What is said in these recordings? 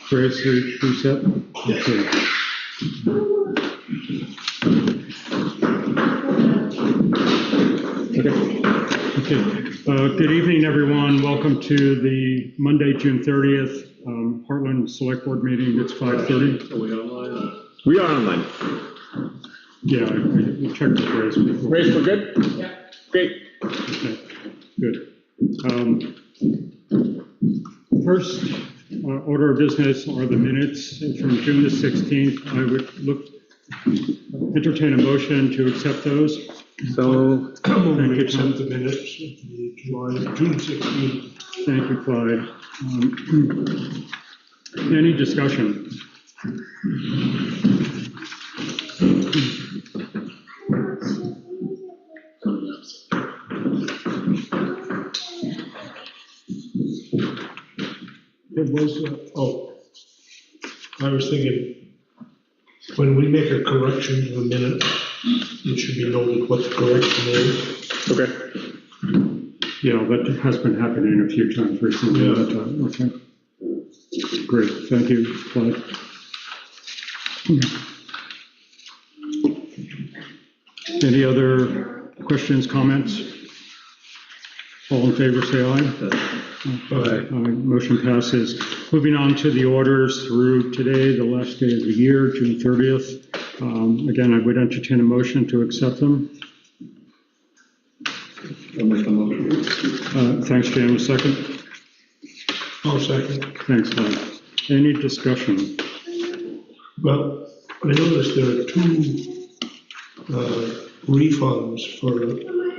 Grace, you set? Yes. Okay. Good evening, everyone. Welcome to the Monday, June 30th, Hartland Selectboard meeting. It's 5:30. Are we online? We are online. Yeah, I checked with Grace before. Grace, we're good? Yeah. Great. Okay, good. First order of business are the minutes from June the 16th. I would entertain a motion to accept those. So, Thank you, Accept Tom. the minutes of the June 16th. Thank you, Clyde. Any discussion? It was, I was thinking, when we make a correction to the minute, it should be noted what the correction is. okay. Yeah, that has been happening a few times recently. Yeah. But, okay. Great, thank you, Clyde. Any other questions, comments? All in favor, say aye. Aye. Motion passes. Moving on to the orders through today, the last day of the year, June 30th. Again, I would entertain a motion to accept them. I'll make the motion. Thanks, Jan. A second. I'll second. Thanks, Clyde. Any discussion? Well, I noticed there are two refunds for,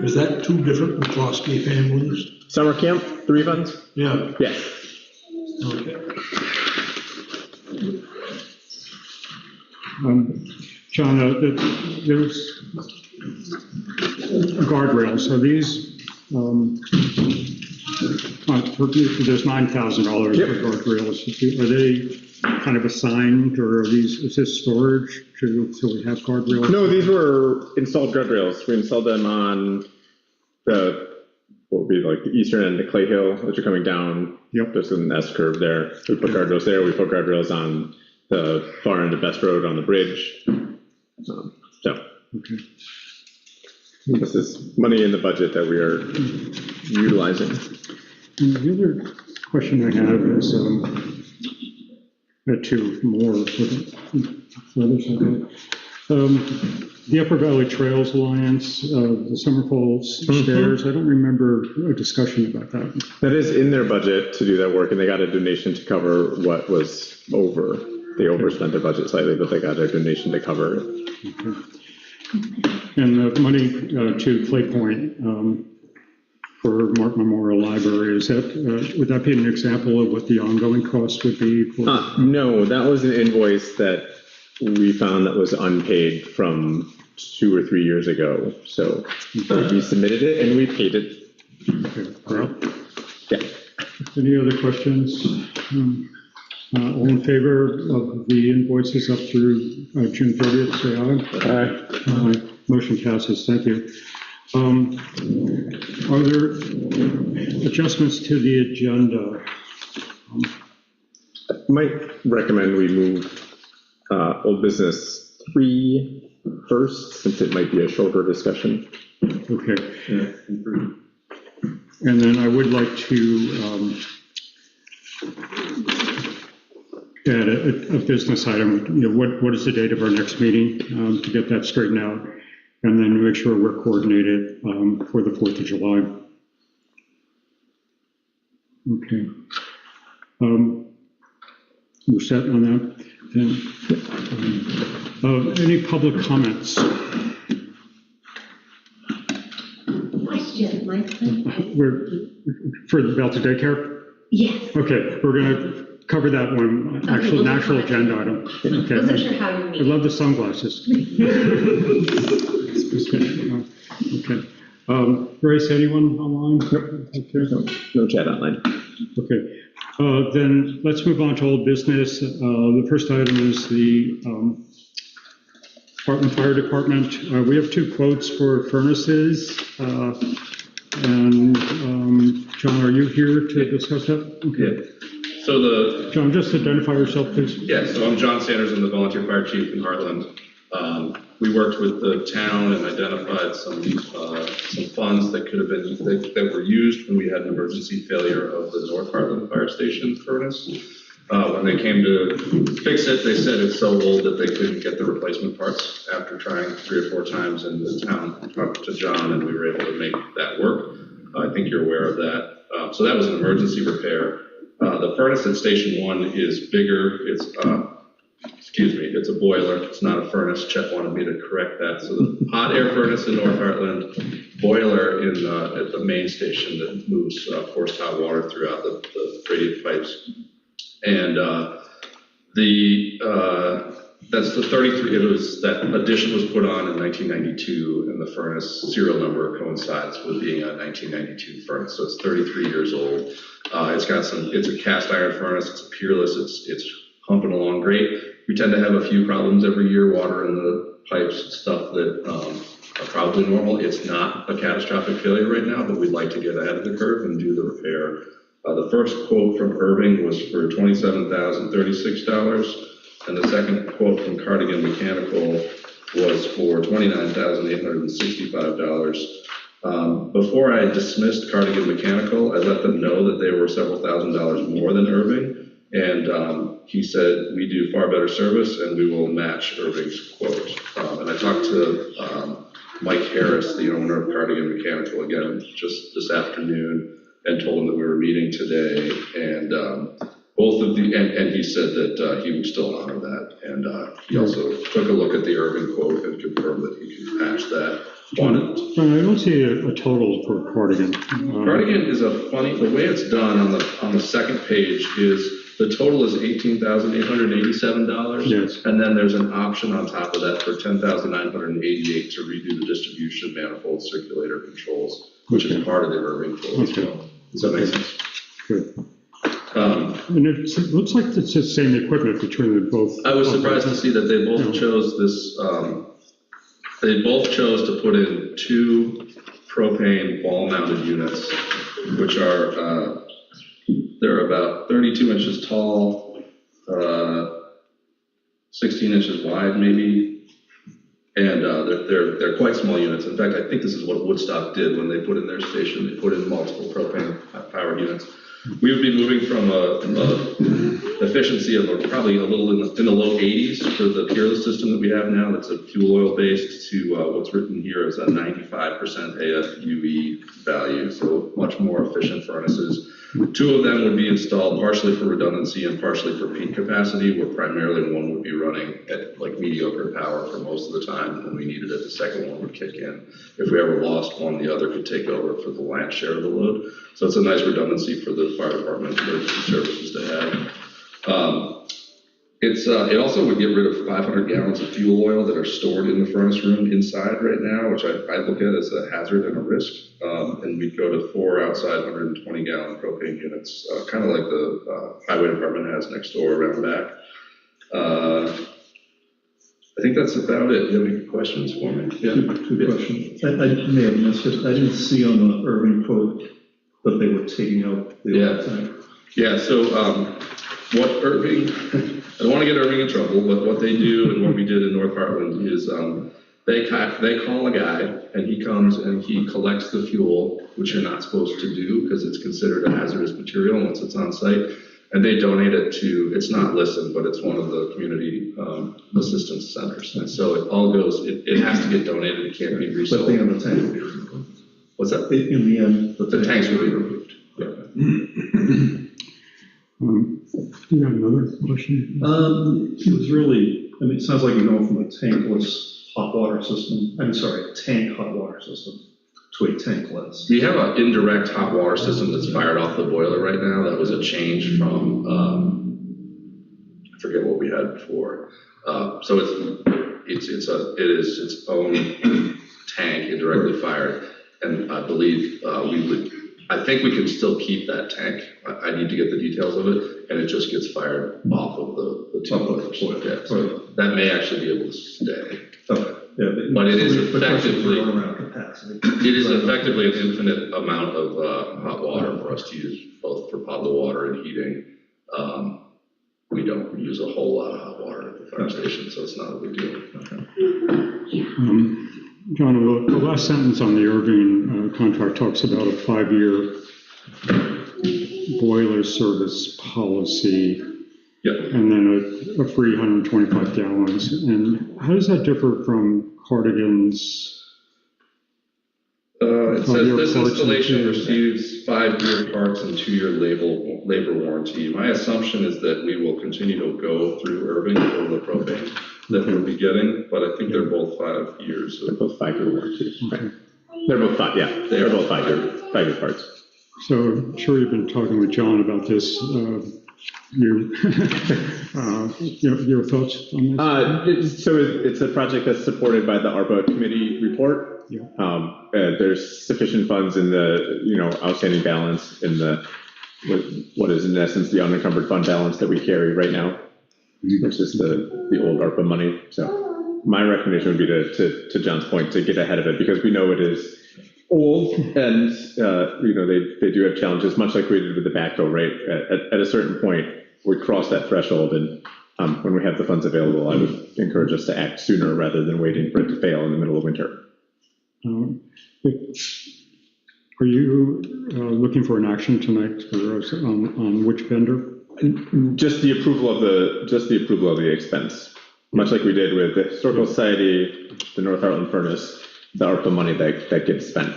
is that two different McCloskey families? Summer camp, the refunds? Yeah. Yes. Okay. John, there's guardrails. So these, there's $9,000 Yep. for guardrails. Are they kind of assigned, or is this storage so we have guardrails? No, these were installed guardrails. We installed them on what would be like the eastern end of Clay Hill as you're coming down. Yep. There's an S curve there. We put guardrails there. We put guardrails on the far end of Best Road on the bridge. Okay. This is money in the budget that we are utilizing. And the other question I have is, two more for others, I think. The Upper Valley Trails Alliance, the Summer Falls Stairs, I don't remember a discussion about that. That is in their budget to do that work, and they got a donation to cover what was over. They overspent their budget slightly, but they got a donation to cover it. Okay. And the money to Clay Point for Mark Memorial Library, is that, would that be an example of what the ongoing cost would be? For No, that was an invoice that we found that was unpaid from 2 or 3 years ago. So we submitted it and we paid it. Okay, great. Yeah. Any other questions? All in favor of the invoices up through June 30th, say aye. Aye. Motion passes. Thank you. Are there adjustments to the agenda? I might recommend we move old business 3 first, since it might be a shorter discussion. Okay. And then I would like to add a business item. You know, what is the date of our next meeting, to get that straightened out, and then make sure we're coordinated for the 4th of July. Okay. We're set on that. And, any public comments? Question, Mike. We're about the daycare? Yes. Okay, we're going to cover that one, actual, an actual agenda item. Okay. Wasn't sure how you I mean. love the sunglasses. Okay. Grace, anyone online? Nope. Okay. No chat online. Okay. Then let's move on to old business. The first item is the Hartland Fire Department. We have 2 quotes for furnaces. And John, are you here to discuss that? Okay. John, just identify yourself, please. So I'm John Sanders, I'm the volunteer fire chief in Hartland. We worked with the town and identified some funds that could have been, that were used when we had an emergency failure of the North Hartland Fire Station furnace. When they came to fix it, they said it's so old that they couldn't get the replacement parts after trying 3 or 4 times, and the town talked to John and we were able to make that work. I think you're aware of that. So that was an emergency repair. The furnace at Station 1 is bigger. It's a boiler. It's not a furnace. Chet wanted me to correct that. So the hot air furnace in North Hartland, boiler at the main station that moves forced hot water throughout the radiant pipes. And that's the 33. That addition was put on in 1992, and the furnace serial number coincides with being a 1992 furnace. So it's 33 years old. It's a cast iron furnace. It's peerless. It's humping along great. We tend to have a few problems every year, water in the pipes, stuff that are probably normal. It's not a catastrophic failure right now, but we'd like to get ahead of the curve and do the repair. The first quote from Irving was for $27,036, and the second quote from Cardigan Mechanical was for $29,865. Before I dismissed Cardigan Mechanical, I let them know that they were several $1,000s more than Irving, and he said, we do far better service and we will match Irving's quote. And I talked to Mike Harris, the owner of Cardigan Mechanical, again just this afternoon, and told him that we were meeting today, and and he said that he would still honor that, and he also took a look at the Irving quote and confirmed that he could match that. I don't see a total for Cardigan. Cardigan is the way it's done on the second page is the total is $18,887. Yes. And then there's an option on top of that for $10,988 to redo the distribution manifold circulator controls, which is part of the Irving quote. Okay. Does that make sense? Good. And it looks like it's the same equipment between the both. I was surprised to see that they both chose this. They both chose to put in 2 propane wall-mounted units, which are they're about 32 inches tall, 16 inches wide, maybe, and they're quite small units. In fact, I think this is what Woodstock did when they put in their station. They put in multiple propane powered units. We would be moving from a efficiency of probably a little in the low 80s for the peerless system that we have now. That's a fuel oil based to what's written here is a 95% AFUE value, so much more efficient furnaces. 2 of them would be installed partially for redundancy and partially for peak capacity, where primarily one would be running at like mediocre power for most of the time, and when we needed it, the second one would kick in. If we ever lost one, the other could take over for the lion's share of the load. So it's a nice redundancy for the fire department emergency services to have. It also would get rid of 500 gallons of fuel oil that are stored in the furnace room inside right now, which I look at as a hazard and a risk. And we'd go to 4 outside 120-gallon propane units, kind of like the highway department has next door around back. I think that's about it. Do you have any questions for me? Yeah. Two questions. I may have missed it. I didn't see on the Irving quote that they were taking out the oil tank. Yeah, so what Irving, I don't want to get Irving in trouble, but what they do and what we did in North Hartland is they call a guy and he comes and he collects the fuel, which you're not supposed to do because it's considered a hazardous material once it's on site, and they donate it to, it's not LISTEN, but it's one of the community assistance centers, and so it all goes, it has to get donated, it can't be resold. But the end of the tank will be removed. What's that? In the end, The tanks will be removed. Yeah. Do you have another question? It was really, I mean, it sounds like you're going from a tankless hot water system, tank hot water system to a tankless. We have an indirect hot water system that's fired off the boiler right now. That was a change from, I forget what we had before. So it is its own tank, indirectly fired. And I believe I think we can still keep that tank. I need to get the details of it, and it just gets fired off of the 2 boilers. Yeah, so that may actually be able to stay. Okay. Yeah, but it is effectively capacity. It is effectively an infinite amount of hot water for us to use, both for potable water and heating. We don't use a whole lot of hot water at the fire station, so it's not a big deal. John, the last sentence on the Irving contract talks about a 5-year boiler service policy. Yep. And then a free 125 gallons. And how does that differ from Cardigan's? It says this parts installation and receives 5-year parts and 2-year labor warranty. My assumption is that we will continue to go through Irving for the propane that we'll be getting, but I think they're both 5 years. They're both 5-year warranties. Okay. They're both 5, yeah. They're both 5-year parts. So I'm sure you've been talking with John about this. Your thoughts on this? So it's a project that's supported by the ARPA committee report. Yeah. There's sufficient funds in the, outstanding balance in the, what is in essence the unencumbered fund balance that we carry right now, which is the old ARPA money. So my recommendation would be to John's point, to get ahead of it, because we know it is old and, they do have challenges, much like we did with the backhoe, right? At a certain point, we cross that threshold, and when we have the funds available, I would encourage us to act sooner rather than waiting for it to fail in the middle of winter. Are you looking for an action tonight for us on which vendor? Just the approval of the expense, much like we did with the Historical Society, the North Hartland Furnace, the ARPA money that gets spent.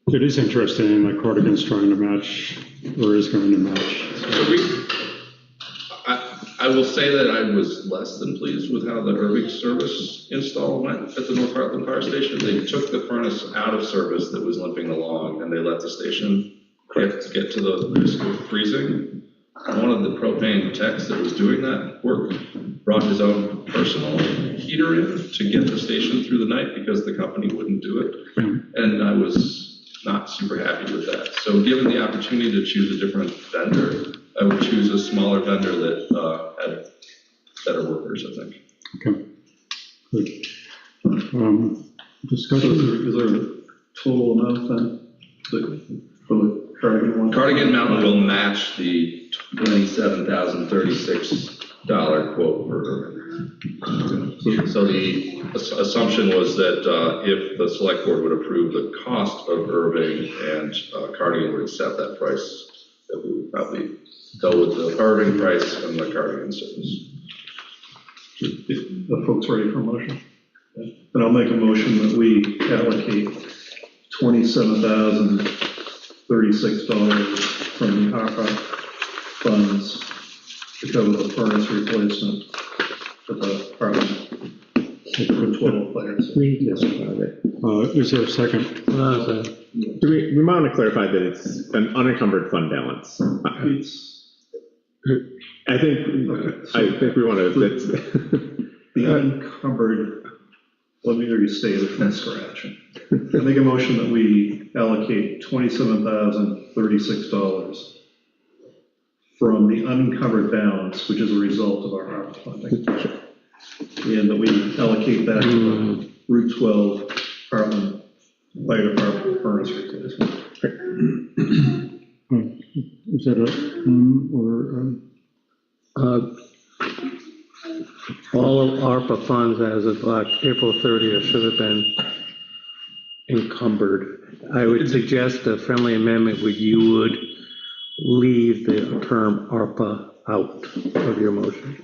It is interesting that Cardigan's trying to match, or is going to match. I will say that I was less than pleased with how the Irving service install went at the North Hartland Fire Station. They took the furnace out of service that was limping along, and they let the station get to the risk of freezing. One of the propane techs that was doing that work brought his own personal heater in to get the station through the night because the company wouldn't do it. And I was not super happy with that. So given the opportunity to choose a different vendor, I would choose a smaller vendor that had better workers, I think. Okay, good. Discussion? Is there a total amount then for the Cardigan one? Cardigan Mountain will match the $27,036 quote for Irving. So the assumption was that if the select board would approve the cost of Irving and Cardigan would accept that price, that we would probably go with the Irving price and the Cardigan service. The folks ready for a motion? Then I'll make a motion that we allocate $27,036 from the ARPA funds to cover the furnace replacement for the Hartland 12 players. Is there a second? Do we want to clarify that it's an unencumbered fund balance? I think we want to. The unencumbered. Let me restate it from scratch. I make a motion that we allocate $27,036 from the unencumbered balance, which is a result of our ARPA funding, and that we allocate that to the Route 12 Hartland Fire Department furnace replacement. Is that all of ARPA funds as of April 30th should have been encumbered. I would suggest a friendly amendment where you would leave the term ARPA out of your motion.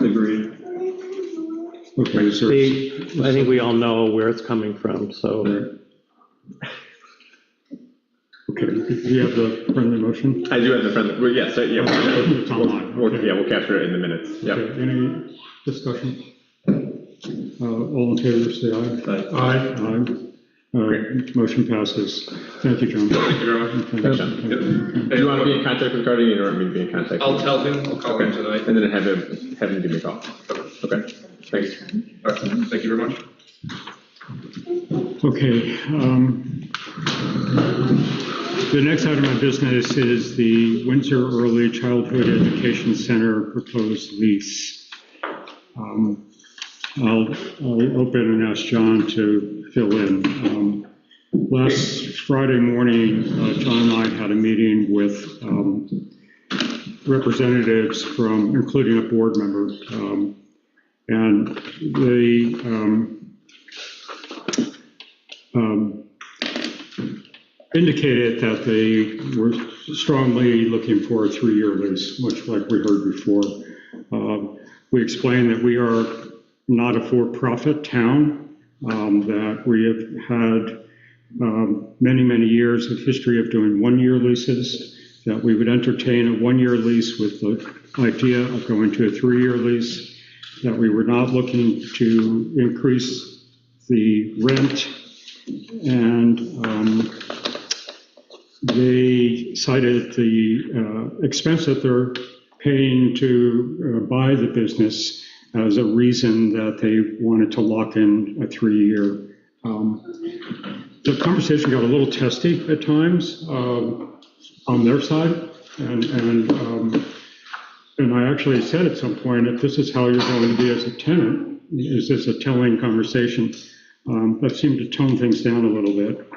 Agreed. okay? Is there, I think we all know where it's coming from, so. okay. Do you have the friendly motion? I do have the friendly. Well, yes, yeah. It's online. Okay. We'll capture it in the minutes. Yep. Okay. Any discussion? All in favor, say aye. Aye. Aye. Motion passes. Thank you, John. Thank you very much. Okay. Thanks, John. Yep. Do you want to be in contact with Cardigan, or want me to be in contact? I'll tell him, I'll call him tonight. And then have him give me a call. Okay. Thanks. All right. Thank you very much. Okay. The next item of business is the Windsor Early Childhood Education Center proposed lease. I'll open and ask John to fill in. Last Friday morning, John and I had a meeting with representatives from, including a board member, and they indicated that they were strongly looking for a 3-year lease, much like we heard before. We explained that we are not a for-profit town, that we have had many, many years of history of doing 1-year leases, that we would entertain a 1-year lease with the idea of going to a 3-year lease, that we were not looking to increase the rent, and they cited the expense that they're paying to buy the business as a reason that they wanted to lock in a 3-year. The conversation got a little testy at times on their side, and I actually said at some point, if this is how you're going to be as a tenant, is this a telling conversation? That seemed to tone things down a little bit.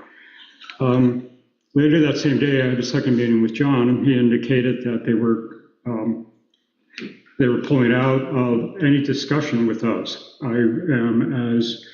Later that same day, I had a second meeting with John, and he indicated that they were pulling out of any discussion with us. I am as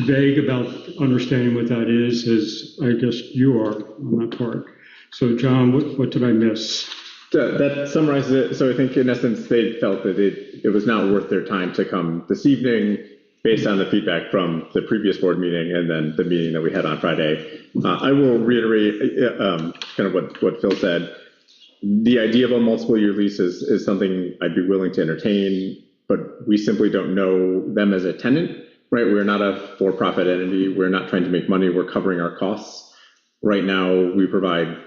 vague about understanding what that is as I guess you are on that part. So John, what did I miss? That summarizes it. So I think in essence, they felt that it was not worth their time to come this evening based on the feedback from the previous board meeting and then the meeting that we had on Friday. I will reiterate kind of what Phil said. The idea of a multiple year lease is something I'd be willing to entertain, but we simply don't know them as a tenant, right? We're not a for-profit entity. We're not trying to make money. We're covering our costs. Right now, we provide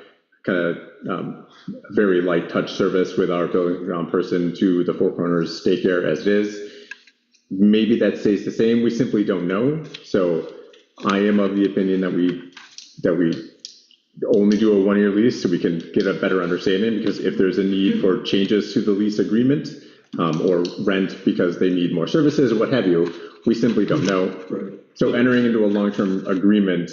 kind of very light touch service with our building ground person to the Four Corners daycare as it is. Maybe that stays the same. We simply don't know. So I am of the opinion that we only do a 1-year lease so we can get a better understanding, because if there's a need for changes to the lease agreement or rent because they need more services or what have you, we simply don't know. Right. So entering into a long-term agreement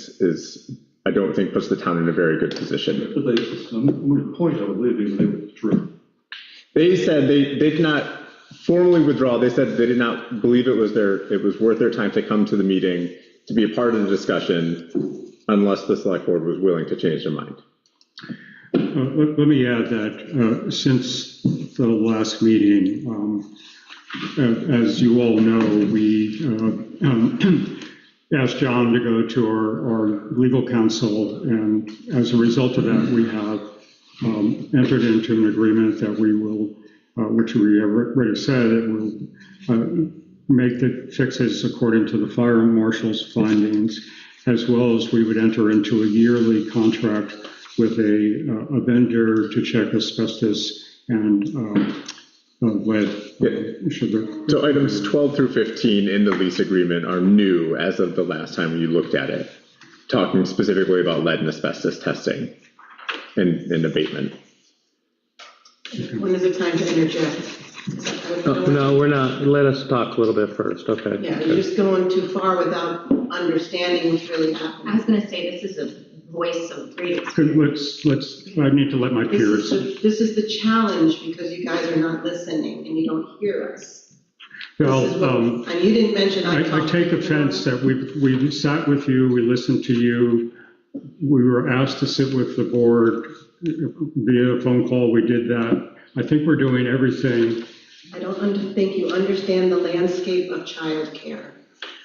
I don't think puts the town in a very good position. But the point I would leave is they withdrew. They said they did not formally withdraw. They said they did not believe it was worth their time to come to the meeting to be a part of the discussion unless the select board was willing to change their mind. Let me add that since the last meeting, as you all know, we asked John to go to our legal counsel, and as a result of that, we have entered into an agreement that we will, which we have already said, it will make the fixes according to the fire marshal's findings, as well as we would enter into a yearly contract with a vendor to check asbestos and lead. So items 12 through 15 in the lease agreement are new as of the last time you looked at it, talking specifically about lead and asbestos testing and abatement. When is it time to interject? No, we're not. Let us talk a little bit first, okay? Yeah, you're just going too far without understanding what's really I happening. was going to say, this is a voice of great Could- experience. I need to let my peers. This is the challenge, because you guys are not listening and you don't hear us. Well, This is what- and you didn't mention I take offense that we sat with you, we listened to you, we were asked to sit with the board via a phone call, we did that. I think we're doing everything. I don't think you understand the landscape of childcare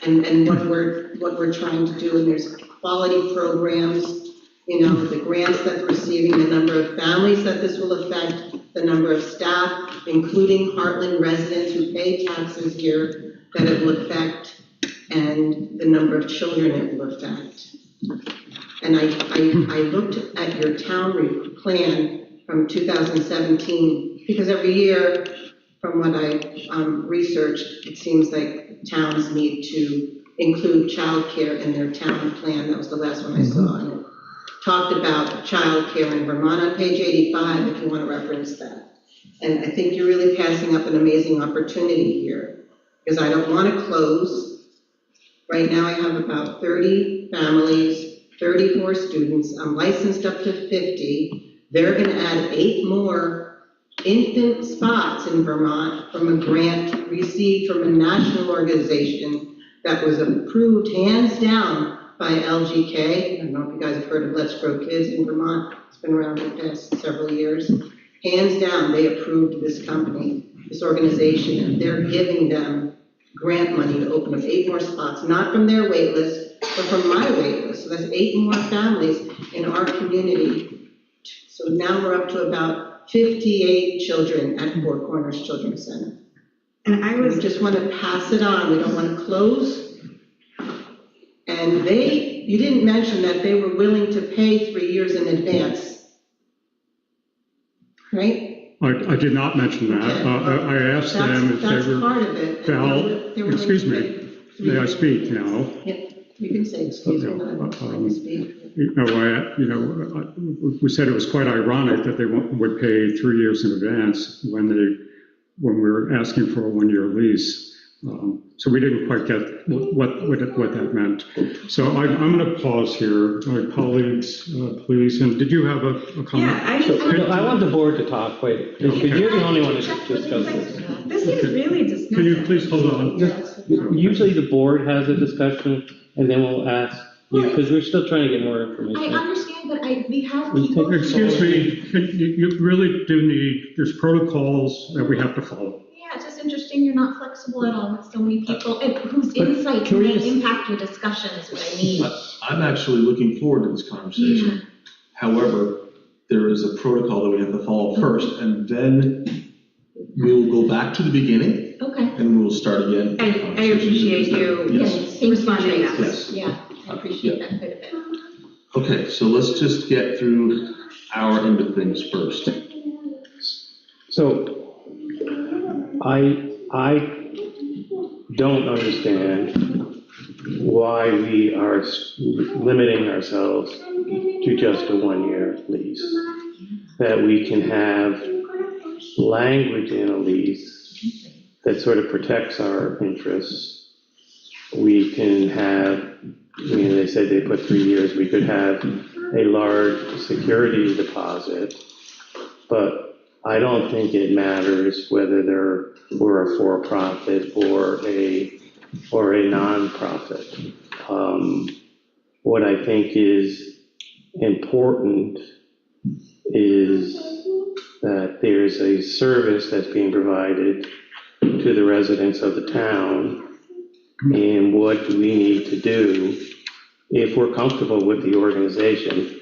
and what we're trying to do. And there's quality programs, the grants that we're receiving, the number of families that this will affect, the number of staff, including Hartland residents who pay taxes here, that it will affect, and the number of children it will affect. And I looked at your town plan from 2017, because every year, from what I researched, it seems like towns need to include childcare in their town plan. That was the last one I saw. And it talked about childcare in Vermont on page 85, if you want to reference that. And I think you're really passing up an amazing opportunity here, because I don't want to close. Right now I have about 30 families 34 students. I'm licensed up to 50. They're going to add 8 more infant spots in Vermont from a grant received from a national organization that was approved hands down by LGK. I don't know if you guys have heard of Let's Grow Kids in Vermont. It's been around for the past several years. Hands down, they approved this company, this organization, and they're giving them grant money to open up 8 more spots, not from their wait list, but from my wait list. So that's 8 more families in our community. So now we're up to about 58 children at Four Corners Children's Center. And We just want to pass it on. We don't want to close. And you didn't mention that they were willing to pay 3 years in advance, right? I did not mention that. I asked them if That's they were, part of it. Val, They were willing excuse to me, pay 3 may I years. speak now? Yeah, you can say excuse me, but I'm trying to speak. We said it was quite ironic that they would pay 3 years in advance when we were asking for a 1-year lease. So we didn't quite get what that meant. So I'm going to pause here. My colleagues, please, and did you have a comment? Yeah, I want the board to talk, wait, because you're the only one that discussed this. this is really disgusting. Can you please hold on? Usually the board has a discussion, and then we'll ask you, because we're still trying to get more I information. understand, but we have We people. take- Excuse me, you really do need, there's protocols that we have to follow. Yeah, it's just interesting you're not flexible at all with so many people, and whose But insight can we may just- impact your discussion is what I need. I'm actually looking forward to this conversation. However, there is a protocol that we have to follow first, and then we'll go back to the beginning, Okay. and we'll start again. I appreciate you Yes. responding to that. Yes. Yeah, I appreciate that quite a bit. Okay, so let's just get through our end of things first. So, I don't understand why we are limiting ourselves to just a 1-year lease. That we can have language in a lease that sort of protects our interests. We can have, they said they put 3 years, we could have a large security deposit, but I don't think it matters whether we're a for-profit or a non-profit. What I think is important is that there's a service that's being provided to the residents of the town, and what do we need to do if we're comfortable with the organization.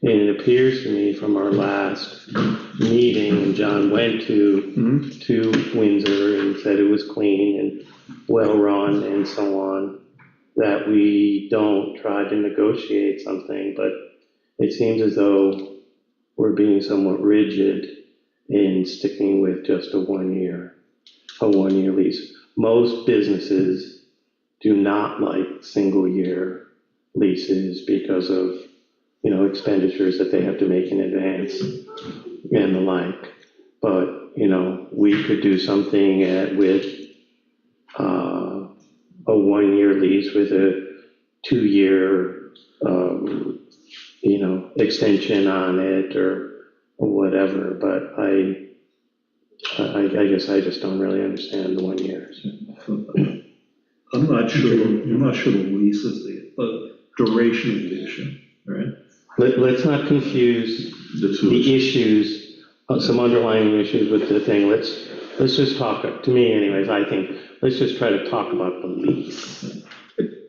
And it appears to me from our last meeting, and John went to Windsor and said it was clean and well-run and so on, that we don't try to negotiate something, but it seems as though we're being somewhat rigid in sticking with just a 1-year lease. Most businesses do not like single-year leases because of expenditures that they have to make in advance and the like. But, we could do something with a 1-year lease with a 2-year, extension on it or whatever. But I guess I just don't really understand the 1 year. I'm not sure the lease is the duration of the issue, right? Let's not confuse the issues, some underlying issues with the thing. Let's just talk, to me anyways, I think, let's just try to talk about the lease.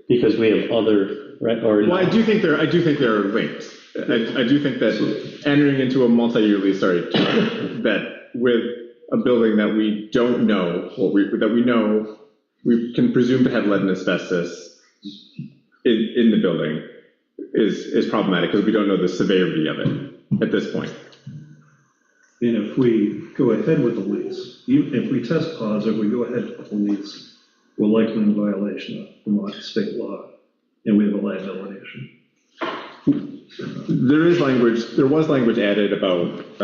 Because we have other, right, or. Well, I do think they're linked. I do think that entering into a multi-year lease, that with a building that we don't know, that we know, we can presume to have lead and asbestos in the building is problematic because we don't know the severity of it at this point. And if we go ahead with the lease, if we test positive, we go ahead with the lease, we're likely in violation of Vermont state law, and we have a liability issue. There was language added about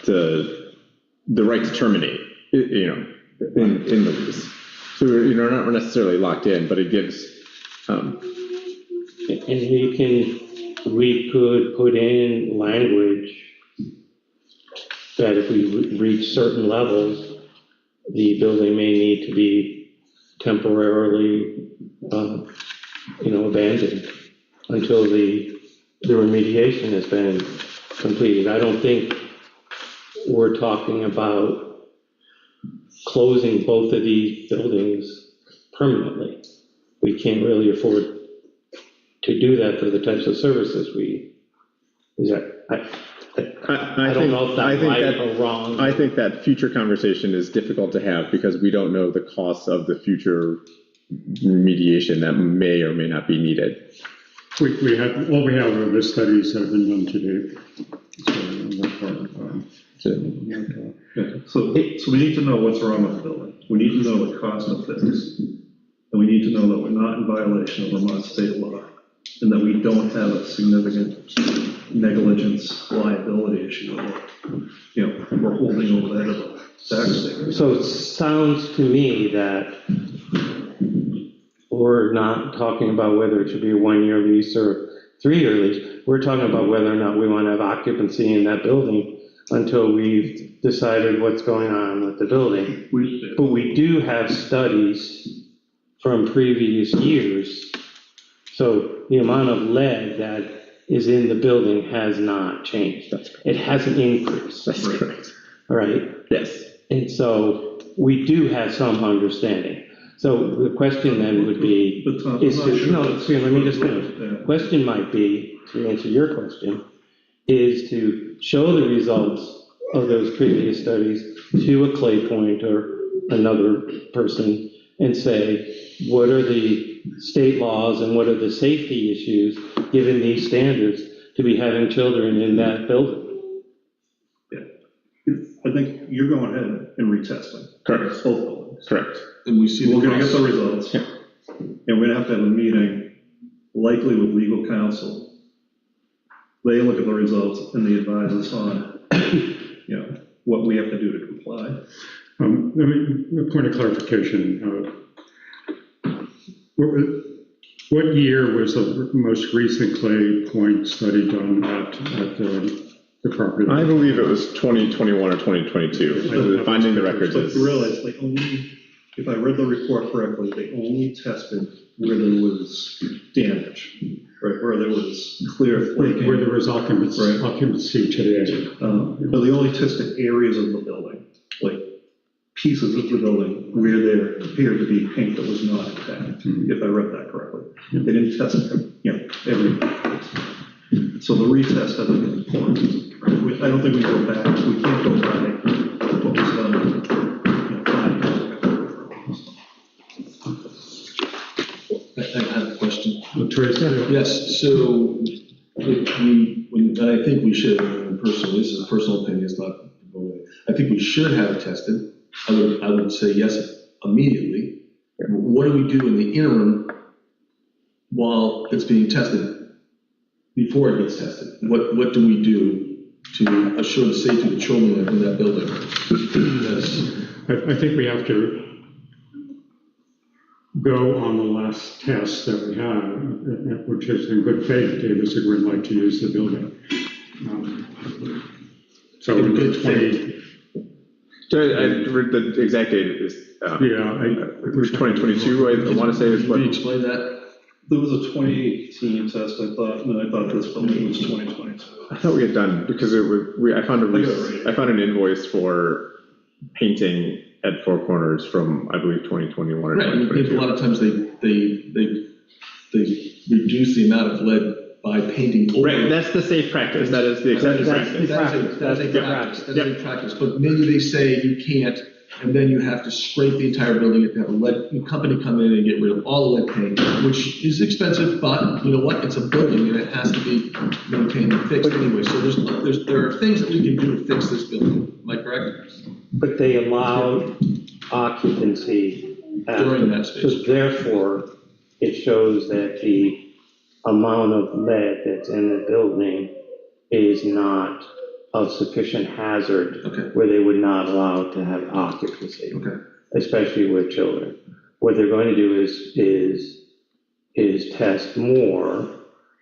the right to terminate, in the lease. So we're not necessarily locked in, but it gives And we could put in language that if we reach certain levels, the building may need to be temporarily, abandoned until the remediation has been completed. I don't think we're talking about closing both of these buildings permanently. We can't really afford to do that for the types of services I don't know if that's right or wrong. I think that future conversation is difficult to have because we don't know the costs of the future remediation that may or may not be needed. We have are the studies that have been done to date. So we need to know what's wrong with the building. We need to know the cost of fix. And we need to know that we're not in violation of Vermont state law and that we don't have a significant negligence liability issue that we're holding over that as a tax sticker. So it sounds to me that we're not talking about whether it should be a 1-year lease or 3-year lease. We're talking about whether or not we want to have occupancy in that building until we've decided what's going on with the building. But we do have studies from previous years. So the amount of lead that is in the building has not changed. It hasn't increased. That's correct. All right? Yes. And so we do have some understanding. So the question then would be, let me just finish. Question might be, to answer your question, is to show the results of those previous studies to a Clay Point or another person and say, what are the state laws and what are the safety issues given these standards to be having children in that building? Yeah. I think you're going ahead and retesting. Correct. Both buildings. Correct. And we see We're going to get the results. Yeah. And we're going to have a meeting, likely with legal counsel. They look at the results and they advise us on, what we have to do to comply. A point of clarification. What year was the most recent Clay Point study done at the property? I believe it was 2021 or 2022. Finding the records But is. you realize they only, if I read the report correctly, they only tested where there was damage, right? Where there was clear flaking. Where there was occupancy today. But they only tested areas of the building, like pieces of the building where there appeared to be paint that was not intact, if I read that correctly. They didn't test every. So the retest, I think, is important. Right? I don't think we go back. We can't go by what was done 5 years ago. I have a question. Tracy? Yes, so and I think we should, personally, this is a personal opinion, it's not, I think we should have it tested. I would say yes immediately. What do we do in the interim while it's being tested, before it gets tested? What do we do to assure the safety of the children in that building? I think we have to go on the last test that we had, which is in good faith, Davis said we'd like to use the building. So in good faith. I read the exact date is. It was 2022. I want to say is what. Can you explain that? There was a 2018 test, I thought, and then I thought this building was 2022. I thought we had done because it was. I found an invoice for painting at Four Corners from I believe 2021 or right. 2022. A lot of times they reduce the amount of lead by painting over. Right, that's the safe practice. That is the accepted practice. That's a practice. But maybe they say you can't, and then you have to scrape the entire building, you have to have a lead company come in and get rid of all the lead paint, which is expensive, but you know what? It's a building and it has to be maintained and fixed anyway. So there are things that we can do to fix this building. Am I correct? But they allow occupancy during that space. So therefore, it shows that the amount of lead that's in the building is not of sufficient hazard where they would not allow to have occupancy, especially with children. What they're going to do is is test more,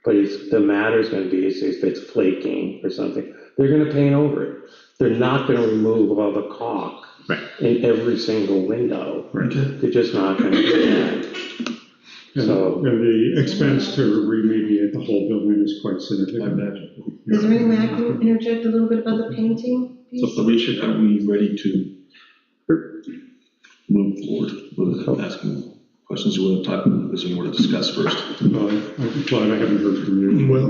but the matter's gonna be is if it's flaking or something, they're gonna paint over it. They're not gonna remove all the caulk Right. in every single window. They're just not gonna do that. And So, and the expense to remediate the whole building is quite I significant. imagine. Is there any way I can interject a little bit about the painting So piece? Felicia, are we ready to move forward with asking questions you want to talk about, this you want to discuss first? I'm glad I haven't heard from you. Well,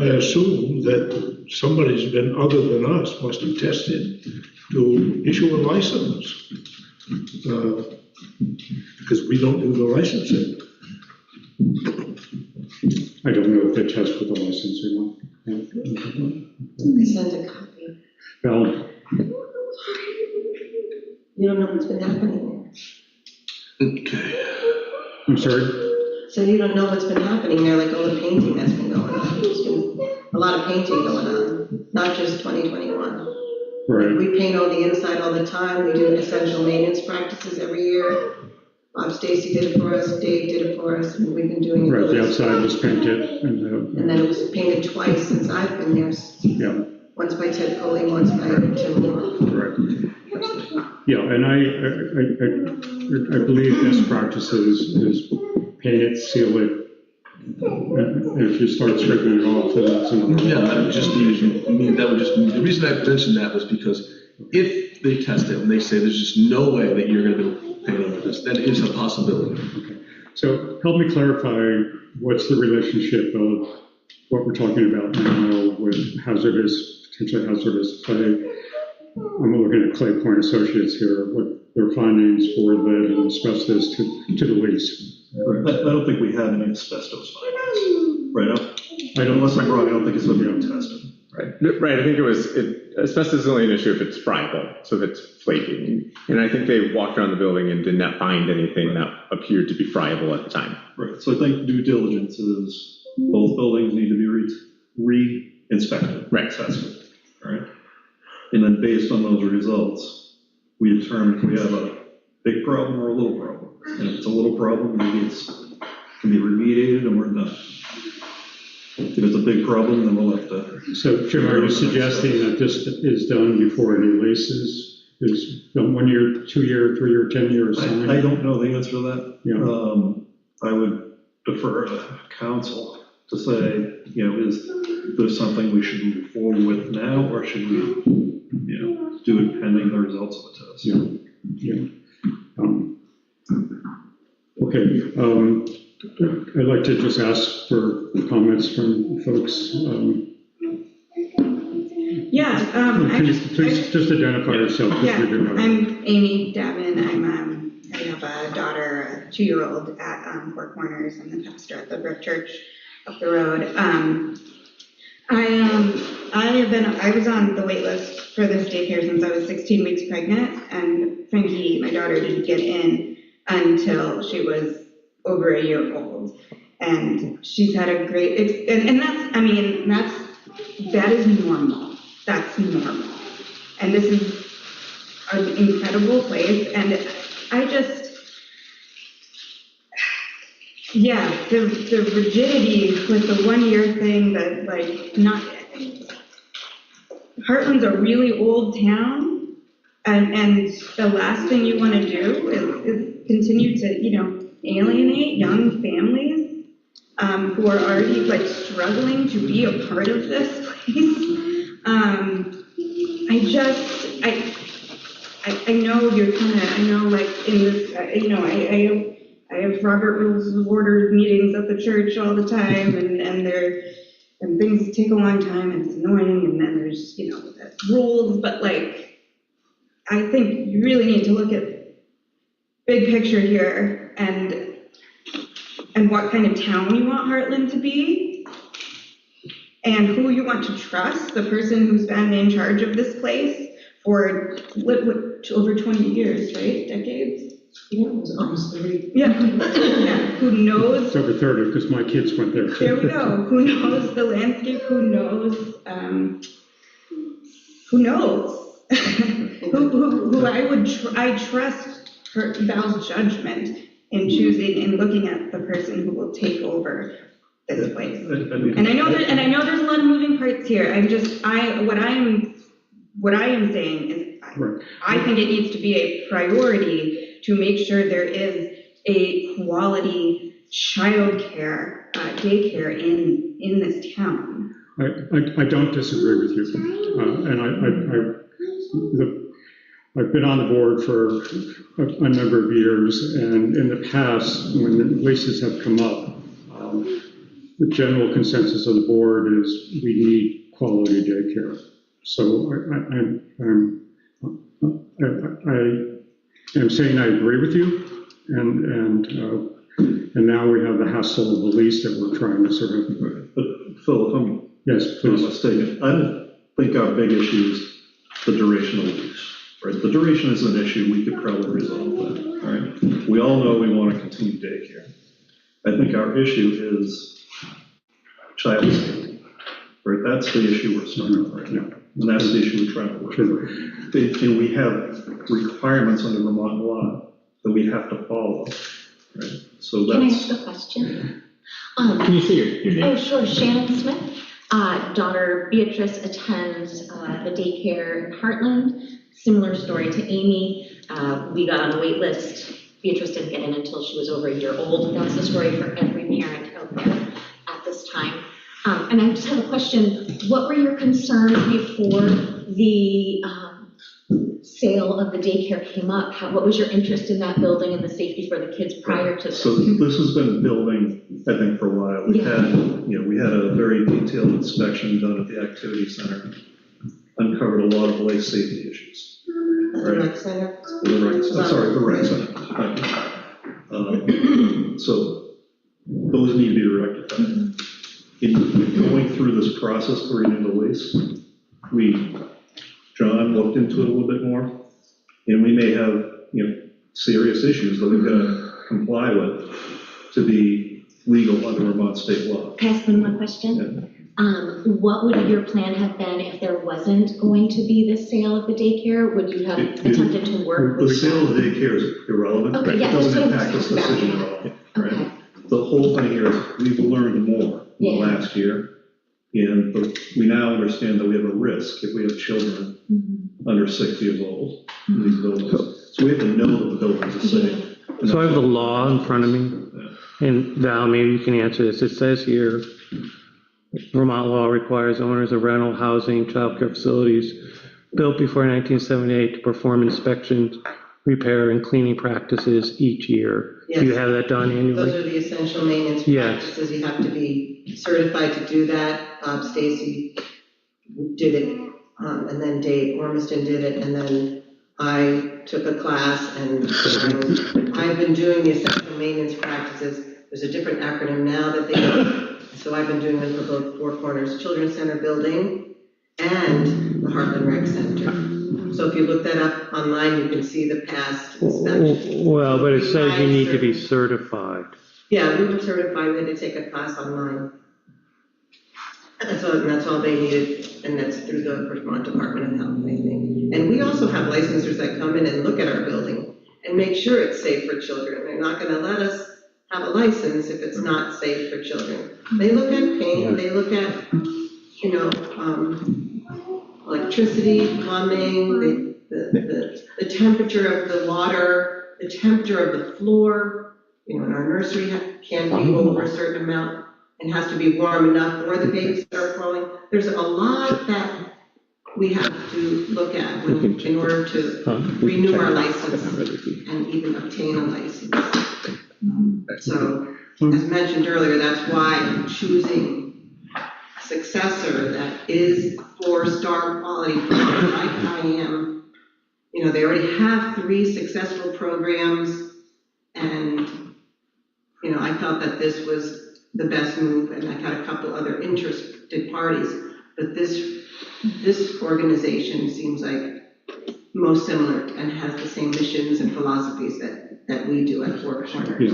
I assume that somebody's been, other than us, must have tested to issue a license. Because we don't do the licensing. I don't know if they test with the license or not. I sent a copy. Well, You don't know what's been happening Okay. I'm sorry? there. So you don't know what's been happening there, like all the painting that's been going on. There's been a lot of painting going on, not just 2021. Right. We paint all the inside all the time. We do essential maintenance practices every year. Bob Stacy did it for us, Dave did it for us, and we've been doing it. Right, for the us. outside was painted And then it was painted twice since I've been there. yeah, Once by Ted Foley, once by Tim Moore. right. Yeah, and I believe best practices is paint it, seal it. And if you start stripping it off, then that's another. Yeah, that would just be, the reason I mentioned that was because if they test it and they say there's just no way that you're gonna be paying over this, that is a possibility. Okay. So help me clarify, what's the relationship of what we're talking about now with hazardous, potentially hazardous clay? I'm looking at Clay Point Associates here, what their findings for lead and asbestos to the lease. I don't think we have any asbestos findings, right? I don't, Unless I'm wrong, I don't think it's been tested. Right, I think asbestos is only an issue if it's friable, so if it's flaking. And I think they walked around the building and did not find anything that appeared to be friable at the time. Right, so I think due diligence is both buildings need to be re-inspected. Right. Assessed, right? And then based on those results, we determine if we have a big problem or a little problem. And if it's a little problem, maybe it can be remediated and we're done. If it's a big problem, then we'll have to. so Jim, are you suggesting that this is done before any leases is done 1 year, 2 year, 3 year, 10 year assigned? I don't know the answer to that. Yeah. I would defer to council to say, is this something we should move forward with now, or should we, do it pending the results of the test? Yeah. Okay. I'd like to just ask for comments from folks. Please just identify yourself. I'm Amy Davin. I have a daughter, a 2-year-old at Four Corners. I'm the pastor at the Brook Church up the road. I was on the wait list for this daycare since I was 16 weeks pregnant, and Frankie, my daughter, didn't get in until she was over a year old. And she's had a great, and that is normal. That's normal. And this is an incredible place. And I just, the rigidity with the 1 year thing that Hartland's a really old town. And the last thing you want to do is continue to, alienate young families who are already struggling to be a part of this place. I know you're in this, I have Robert Rules of Order meetings at the church all the time, and things take a long time and it's annoying, and then there's, the rules, but I think you really need to look at big picture here and what kind of town you want Hartland to be, and who you want to trust, the person who's been in charge of this place for over 20 years, right? Decades? Yeah, it was almost 30. Yeah. Who knows? It's over 30 because my kids went there. There we go. Who knows the landscape? Who knows? Who knows? I trust Val's judgment in choosing and looking at the person who will take over this place. And I know there's a lot of moving parts here. What I am saying is, I think it needs to be a priority to make sure there is a quality childcare, daycare in this town. I don't disagree with you. And I've been on the board for a number of years, and in the past, when the leases have come up, the general consensus of the board is we need quality daycare. So I'm saying I agree with you, and now we have the hassle of the lease that we're trying to sort of. But Phil, if I'm Yes, not please. mistaken, I don't think our big issue is the duration of the lease, right? The duration is an issue, we could probably resolve that, all right? We all know we want to continue daycare. I think our issue is child safety, right? That's the issue we're starting with right now, and that's the issue we're trying to work through. And we have requirements under Vermont law that we have to follow, right? So Can I that's. ask a question? Can you say your name? Oh, sure, Shannon Smith. Daughter Beatrice attends the daycare in Hartland. Similar story to Amy. We got on a wait list. Beatrice didn't get in until she was over a year old. That's the story for every parent out there at this time. And I just have a question. What were your concerns before the sale of the daycare came up? What was your interest in that building and the safety for the kids prior to this? So this has been building, I think, for a while. We had a very detailed inspection done at the activity center, uncovered a lot of life safety issues. The rec center? The rec center. So those need to be rectified. In going through this process for renewing the lease, John looked into it a little bit more, and we may have, serious issues that we've got to comply with to be legal under Vermont state law. Can I ask one more question? What would your plan have been if there wasn't going to be the sale of the daycare? Would you have attempted to work The with sale of the daycare is irrelevant. Okay, yeah, It doesn't that's what I'm impact this talking about. decision at all. Right? Okay. The whole thing here is we've learned more in the last year, but we now understand that we have a risk if we have children under 6 years old in these buildings. So we have to know that the buildings are safe. So I have the law in front of me, and Val, maybe you can answer this. It says here, Vermont law requires owners of rental housing, childcare facilities built before 1978 to perform inspections, repair, and cleaning practices each year. Do you Yes. have that done Those annually? are the essential maintenance Yes. practices. You have to be certified to do that. Bob Stacy did it, and then Dave Ormiston did it, and then I took a class, and I've been doing the essential maintenance practices. There's a different acronym now that they use. So I've been doing them for both Four Corners Children's Center building and the Hartland Rec Center. So if you look that up online, you can see the past inspections. Well, but it says you need to be certified. Yeah, we were certified, we had to take a class online. That's all they needed, and that's through the Vermont Department of Health, I think. And we also have licensors that come in and look at our building and make sure it's safe for children. They're not gonna let us have a license if it's not safe for children. They look at paint, they look at, electricity, plumbing, the temperature of the water, the temperature of the floor. In our nursery can't be over a certain amount and has to be warm enough or the babies start crawling. There's a lot that we have to look at in order to renew our license and even obtain a license. So, as mentioned earlier, that's why I'm choosing a successor that is 4-star quality program like I am. They already have 3 successful programs, and, I felt that this was the best move, and I had a couple other interested parties, but this organization seems like most similar and has the same missions and philosophies that we do at Four Corners.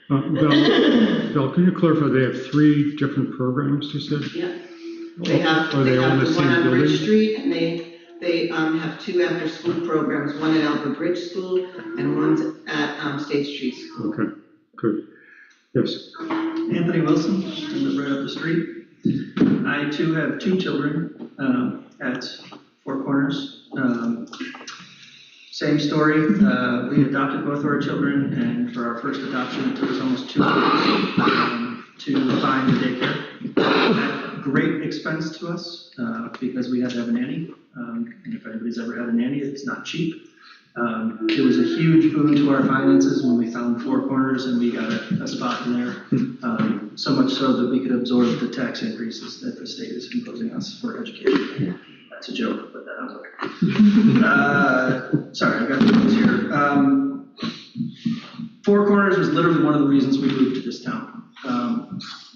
Val, can you clarify, they have 3 different programs, you said? Yeah. They have Are they all in the the same one on building? Bridge Street, and they They have 2 after-school programs, one at Albert Bridge School and one's at State Street School. Okay, good. Yes. Anthony Wilson, I live right up the street. I too have 2 children at Four Corners. Same story. We adopted both of our children, and for our first adoption, it took us almost 2 years to find a daycare. At great expense to us because we had to have a nanny. And if anybody's ever had a nanny, it's not cheap. It was a huge boon to our finances when we found Four Corners and we got a spot in there. So much so that we could absorb the tax increases that the state is imposing us for education. That's a joke, but that was okay. Sorry, I got the notes here. Four Corners was literally one of the reasons we moved to this town.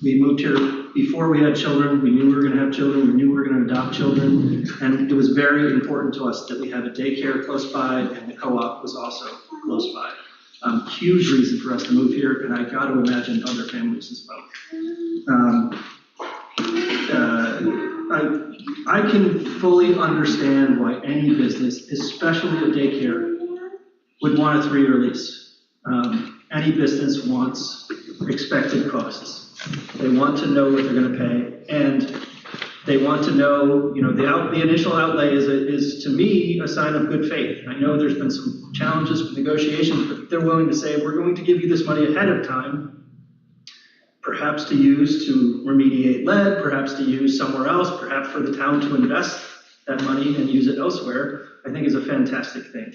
We moved here before we had children. We knew we were going to have children. We knew we were going to adopt children. And it was very important to us that we have a daycare close by, and the co-op was also close by. Huge reason for us to move here, and I got to imagine other families as well. I can fully understand why any business, especially a daycare, would want a 3-year lease. Any business wants expected costs. They want to know what they're going to pay, and they want to know, the initial outlay is to me a sign of good faith. I know there's been some challenges with negotiations, but they're willing to say, we're going to give you this money ahead of time, perhaps to use to remediate lead, perhaps to use somewhere else, perhaps for the town to invest that money and use it elsewhere, I think is a fantastic thing.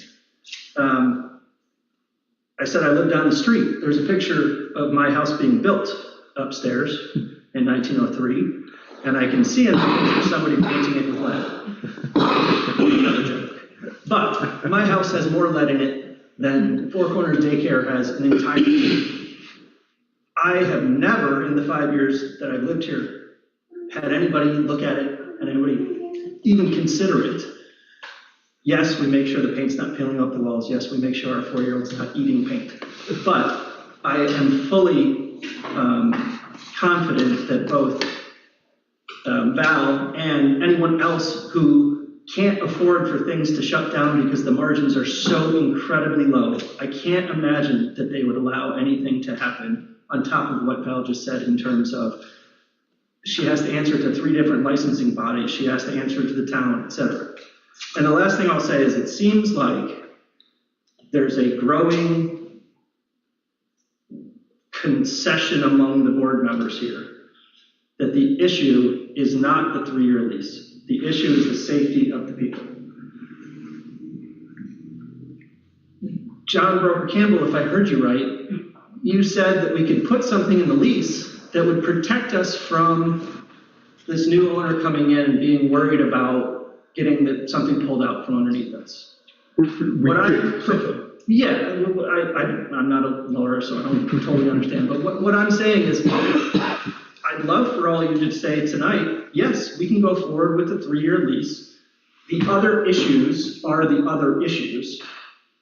I said I live down the street. There's a picture of my house being built upstairs in 1903, and I can see in the picture somebody painting it with lead. Another joke. But my house has more lead in it than Four Corners Daycare has an entire year. I have never, in the 5 years that I've lived here, had anybody look at it and anybody even consider it. Yes, we make sure the paint's not peeling off the walls. Yes, we make sure our 4-year-old's not eating paint. But I am fully confident that both Val and anyone else who can't afford for things to shut down because the margins are so incredibly low, I can't imagine that they would allow anything to happen on top of what Val just said in terms of she has to answer to 3 different licensing bodies, she has to answer to the town, etc. And the last thing I'll say is it seems like there's a growing concession among the board members here that the issue is not the 3-year lease. The issue is the safety of the people. John Broker Campbell, if I heard you right, you said that we could put something in the lease that would protect us from this new owner coming in and being worried about getting something pulled out from underneath us. I'm not a lawyer, so I don't totally understand. But what I'm saying is, I'd love for all you to say tonight, yes, we can go forward with a 3-year lease. The other issues are the other issues,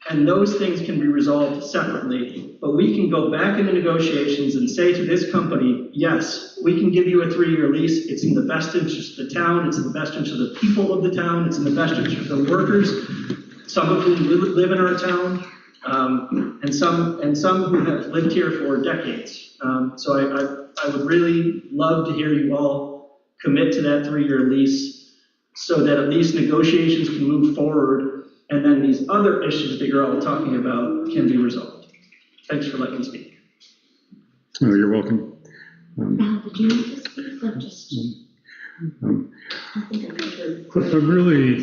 and those things can be resolved separately. But we can go back into negotiations and say to this company, yes, we can give you a 3-year lease. It's in the best interest of the town. It's in the best interest of the people of the town. It's in the best interest of the workers, some of whom live in our town, and some who have lived here for decades. So I would really love to hear you all commit to that 3-year lease so that at least negotiations can move forward and then these other issues that you're all talking about can be resolved. Thanks for letting me speak. Oh, you're welcome. Did you need to speak or just? I think I covered. I really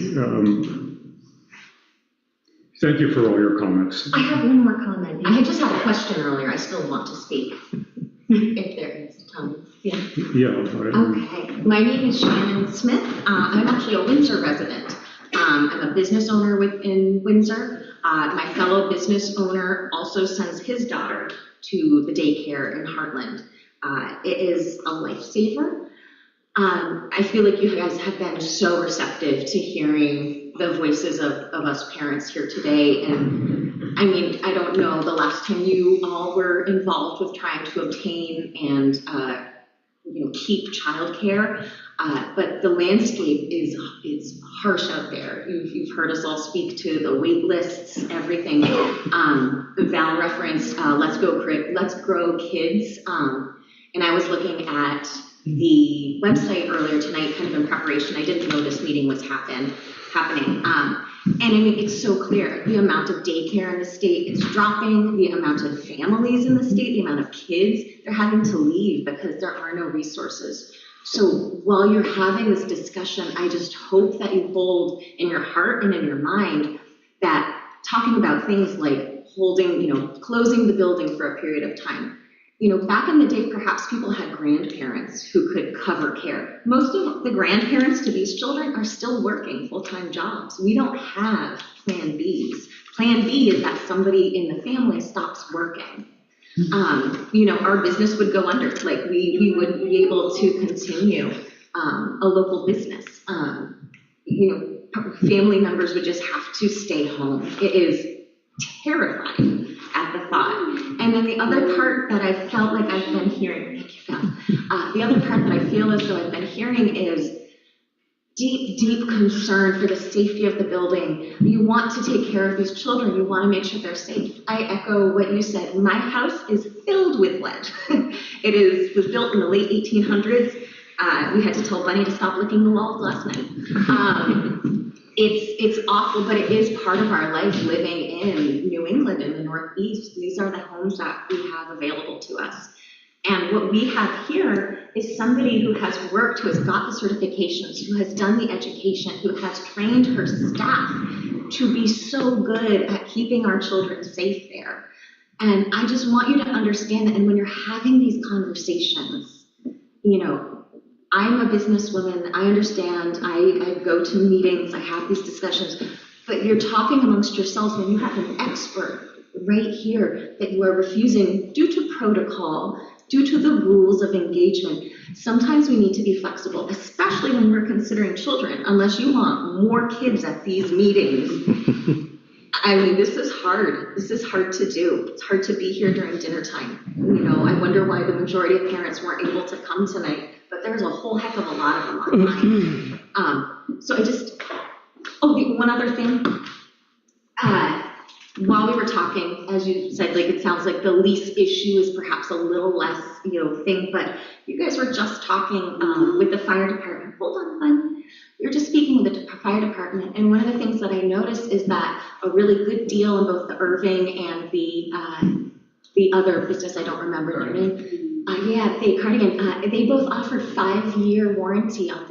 thank you for all your comments. I have one more comment. I just had a question earlier. I still want to speak, if there is time. Yeah. Yeah. Okay. My name is Shannon Smith. I'm actually a Windsor resident. I'm a business owner in Windsor. My fellow business owner also sends his daughter to the daycare in Hartland. It is a lifesaver. I feel like you guys have been so receptive to hearing the voices of us parents here today. And I mean, I don't know the last time you all were involved with trying to obtain and keep childcare. But the landscape is harsh out there. You've heard us all speak to the wait lists, everything. Val referenced Let's Grow Kids. And I was looking at the website earlier tonight, kind of in preparation. I didn't know this meeting was happening. And I mean, it's so clear, the amount of daycare in the state is dropping, the amount of families in the state, the amount of kids, they're having to leave because there are no resources. So while you're having this discussion, I just hope that you hold in your heart and in your mind that talking about things like closing the building for a period of time. Back in the day, perhaps people had grandparents who could cover care. Most of the grandparents to these children are still working full-time jobs. We don't have Plan Bs. Plan B is that somebody in the family stops working. Our business would go under. Like we wouldn't be able to continue a local business. Family members would just have to stay home. It is terrifying at the thought. And then the other part that I felt like I've been hearing, thank you, Val. The other part that I feel as though I've been hearing is deep concern for the safety of the building. You want to take care of these children. You want to make sure they're safe. I echo what you said. My house is filled with lead. It was built in the late 1800s. We had to tell Bunny to stop licking the walls last night. It's awful, but it is part of our life living in New England in the Northeast. These are the homes that we have available to us. And what we have here is somebody who has worked, who has got the certifications, who has done the education, who has trained her staff to be so good at keeping our children safe there. And I just want you to understand that, and when you're having these conversations, I'm a businesswoman, I understand, I go to meetings, I have these discussions, but you're talking amongst yourselves when you have an expert right here that you are refusing due to protocol, due to the rules of engagement. Sometimes we need to be flexible, especially when we're considering children, unless you want more kids at these meetings. I mean, this is hard. This is hard to do. It's hard to be here during dinner time. I wonder why the majority of parents weren't able to come tonight, but there's a whole heck of a lot of them online. The one other thing, while we were talking, as you said, it sounds like the lease issue is perhaps a little less, thing, but you guys were just talking with the fire department. Hold on, hon. We were just speaking with the fire department, and one of the things that I noticed is that a really good deal in both the Irving and the other business, I don't remember their name. Cardigan. They both offered 5-year warranty on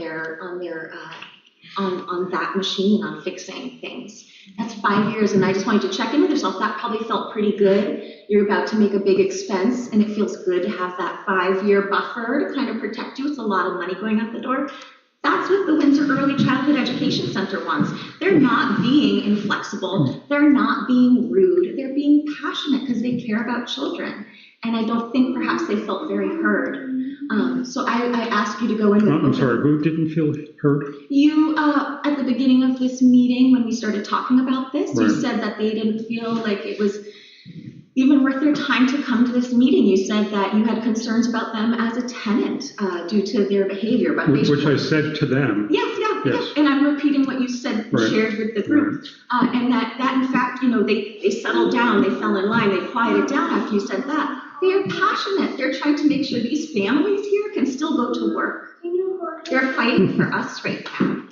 that machine, on fixing things. That's 5 years, and I just wanted to check in with yourself. That probably felt pretty good. You're about to make a big expense, and it feels good to have that 5-year buffer to kind of protect you. It's a lot of money going out the door. That's what the Windsor Early Childhood Education Center wants. They're not being inflexible. They're not being rude. They're being passionate because they care about children. And I don't think perhaps they felt very heard. So I asked you to go in. I'm sorry, who didn't feel heard? You, at the beginning of this meeting, when we started talking about this, right. You said that they didn't feel like it was even worth their time to come to this meeting. You said that you had concerns about them as a tenant due to their behavior. But Which I said to them. Yes. And I'm repeating what you said, right. Shared with the group. Right. And that in fact, they settled down, they fell in line, they quieted down after you said that. They are passionate. They're trying to make sure these families here can still go to work. They're fighting for us right now.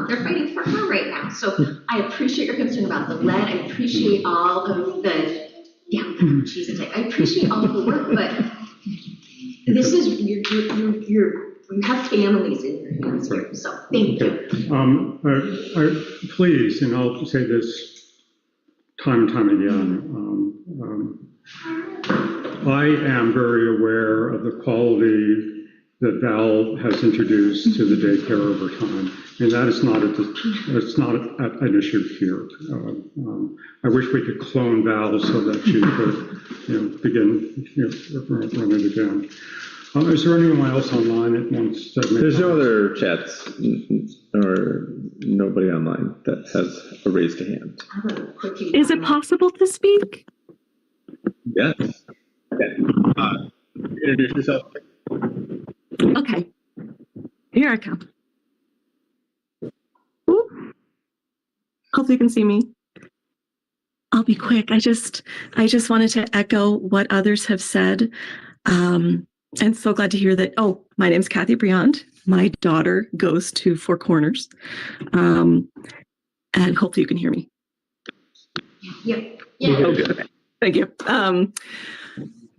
They're fighting for her right now. So I appreciate your concern about the lead. I appreciate all of the, I appreciate all of the work, but this is, you have families in your hands here. So thank you. Please, and I'll say this time and time again, I am very aware of the quality that Val has introduced to the daycare over time, and that is not an issue here. I wish we could clone Val so that she could, begin, running again. Is there anyone else online that wants to? There's no other chats or nobody online that has a raised hand. Is it possible to speak? Yes. Okay. Introduce yourself. Okay. Here I come. Ooh. Hopefully you can see me. I'll be quick. I just wanted to echo what others have said. And so glad to hear that. Oh, my name's Kathy Briand. My daughter goes to Four Corners. And hopefully you can hear me. Yep. Okay. Thank you.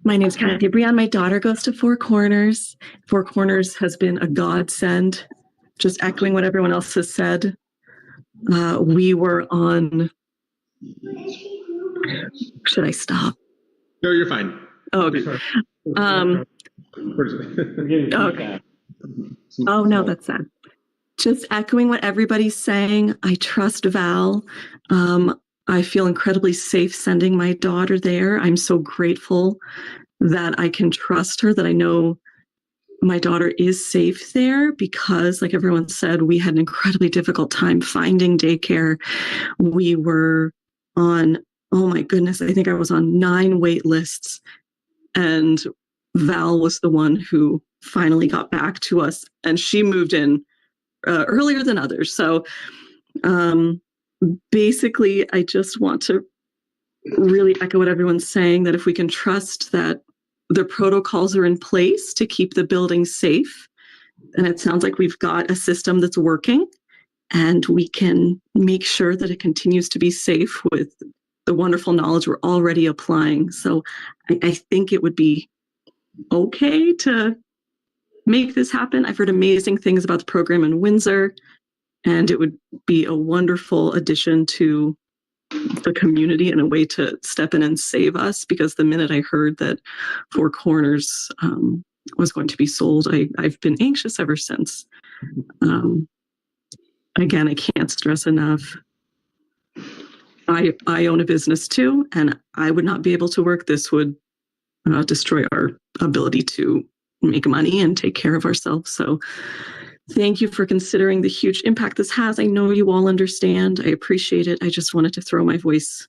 My name's Kathy Briand. My daughter goes to Four Corners. Four Corners has been a godsend. Just echoing what everyone else has said. We were on. Should I stop? No, you're fine. Oh, okay. Okay. Oh, no, that's sad. Just echoing what everybody's saying. I trust Val. I feel incredibly safe sending my daughter there. I'm so grateful that I can trust her, that I know my daughter is safe there because, like everyone said, we had an incredibly difficult time finding daycare. We were on, oh my goodness, I think I was on 9 wait lists, and Val was the one who finally got back to us, and she moved in earlier than others. So basically, I just want to really echo what everyone's saying, that if we can trust that the protocols are in place to keep the building safe, and it sounds like we've got a system that's working, and we can make sure that it continues to be safe with the wonderful knowledge we're already applying. So I think it would be okay to make this happen. I've heard amazing things about the program in Windsor, and it would be a wonderful addition to the community and a way to step in and save us, because the minute I heard that Four Corners was going to be sold, I've been anxious ever since. Again, I can't stress enough. I own a business too, and I would not be able to work. This would destroy our ability to make money and take care of ourselves. So thank you for considering the huge impact this has. I know you all understand. I appreciate it. I just wanted to throw my voice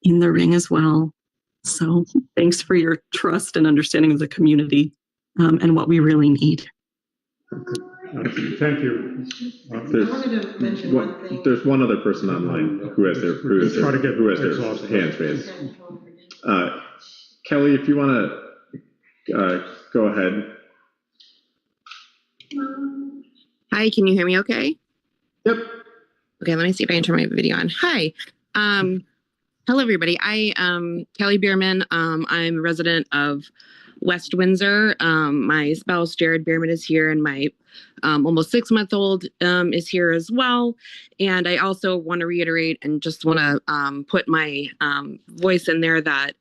in the ring as well. So thanks for your trust and understanding of the community and what we really need. Thank you. I wanted to mention one thing. There's one other person online who has their hands raised. Kelly, if you want to go ahead. Hi, can you hear me okay? Yep. Okay, let me see if I can turn my video on. Hi. Hello, everybody. I am Kelly Bierman. I'm a resident of West Windsor. My spouse, Jared Bierman, is here, and my almost 6-month-old is here as well. And I also want to reiterate and just want to put my voice in there that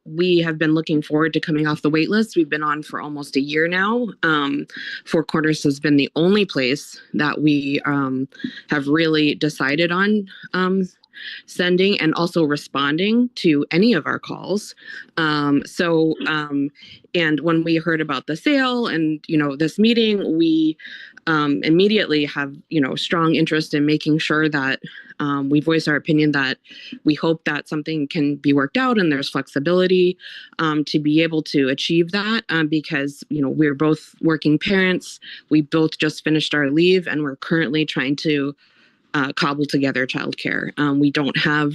we have been looking forward to coming off the wait list. We've been on for almost a year now. Four Corners has been the only place that we have really decided on sending and also responding to any of our calls. And when we heard about the sale and, this meeting, we immediately have, strong interest in making sure that we voice our opinion that we hope that something can be worked out and there's flexibility to be able to achieve that because, we're both working parents. We both just finished our leave and we're currently trying to cobble together childcare. We don't have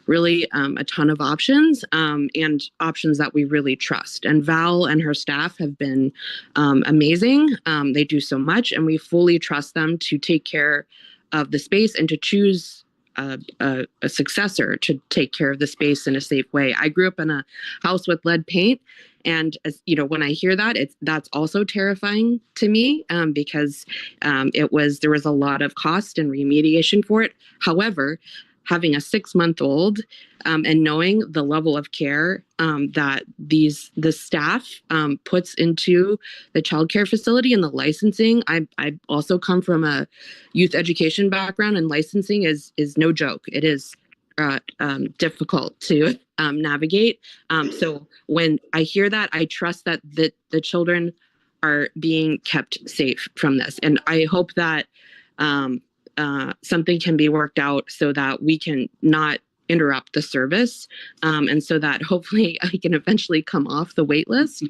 really a ton of options and options that we really trust. And Val and her staff have been amazing. They do so much, and we fully trust them to take care of the space and to choose a successor to take care of the space in a safe way. I grew up in a house with lead paint. And as when I hear that, that's also terrifying to me because there was a lot of cost and remediation for it. However, having a 6-month-old and knowing the level of care that the staff puts into the childcare facility and the licensing. I also come from a youth education background, and licensing is no joke. It is difficult to navigate. So when I hear that, I trust that the children are being kept safe from this. And I hope that something can be worked out so that we can not interrupt the service and so that hopefully I can eventually come off the wait list.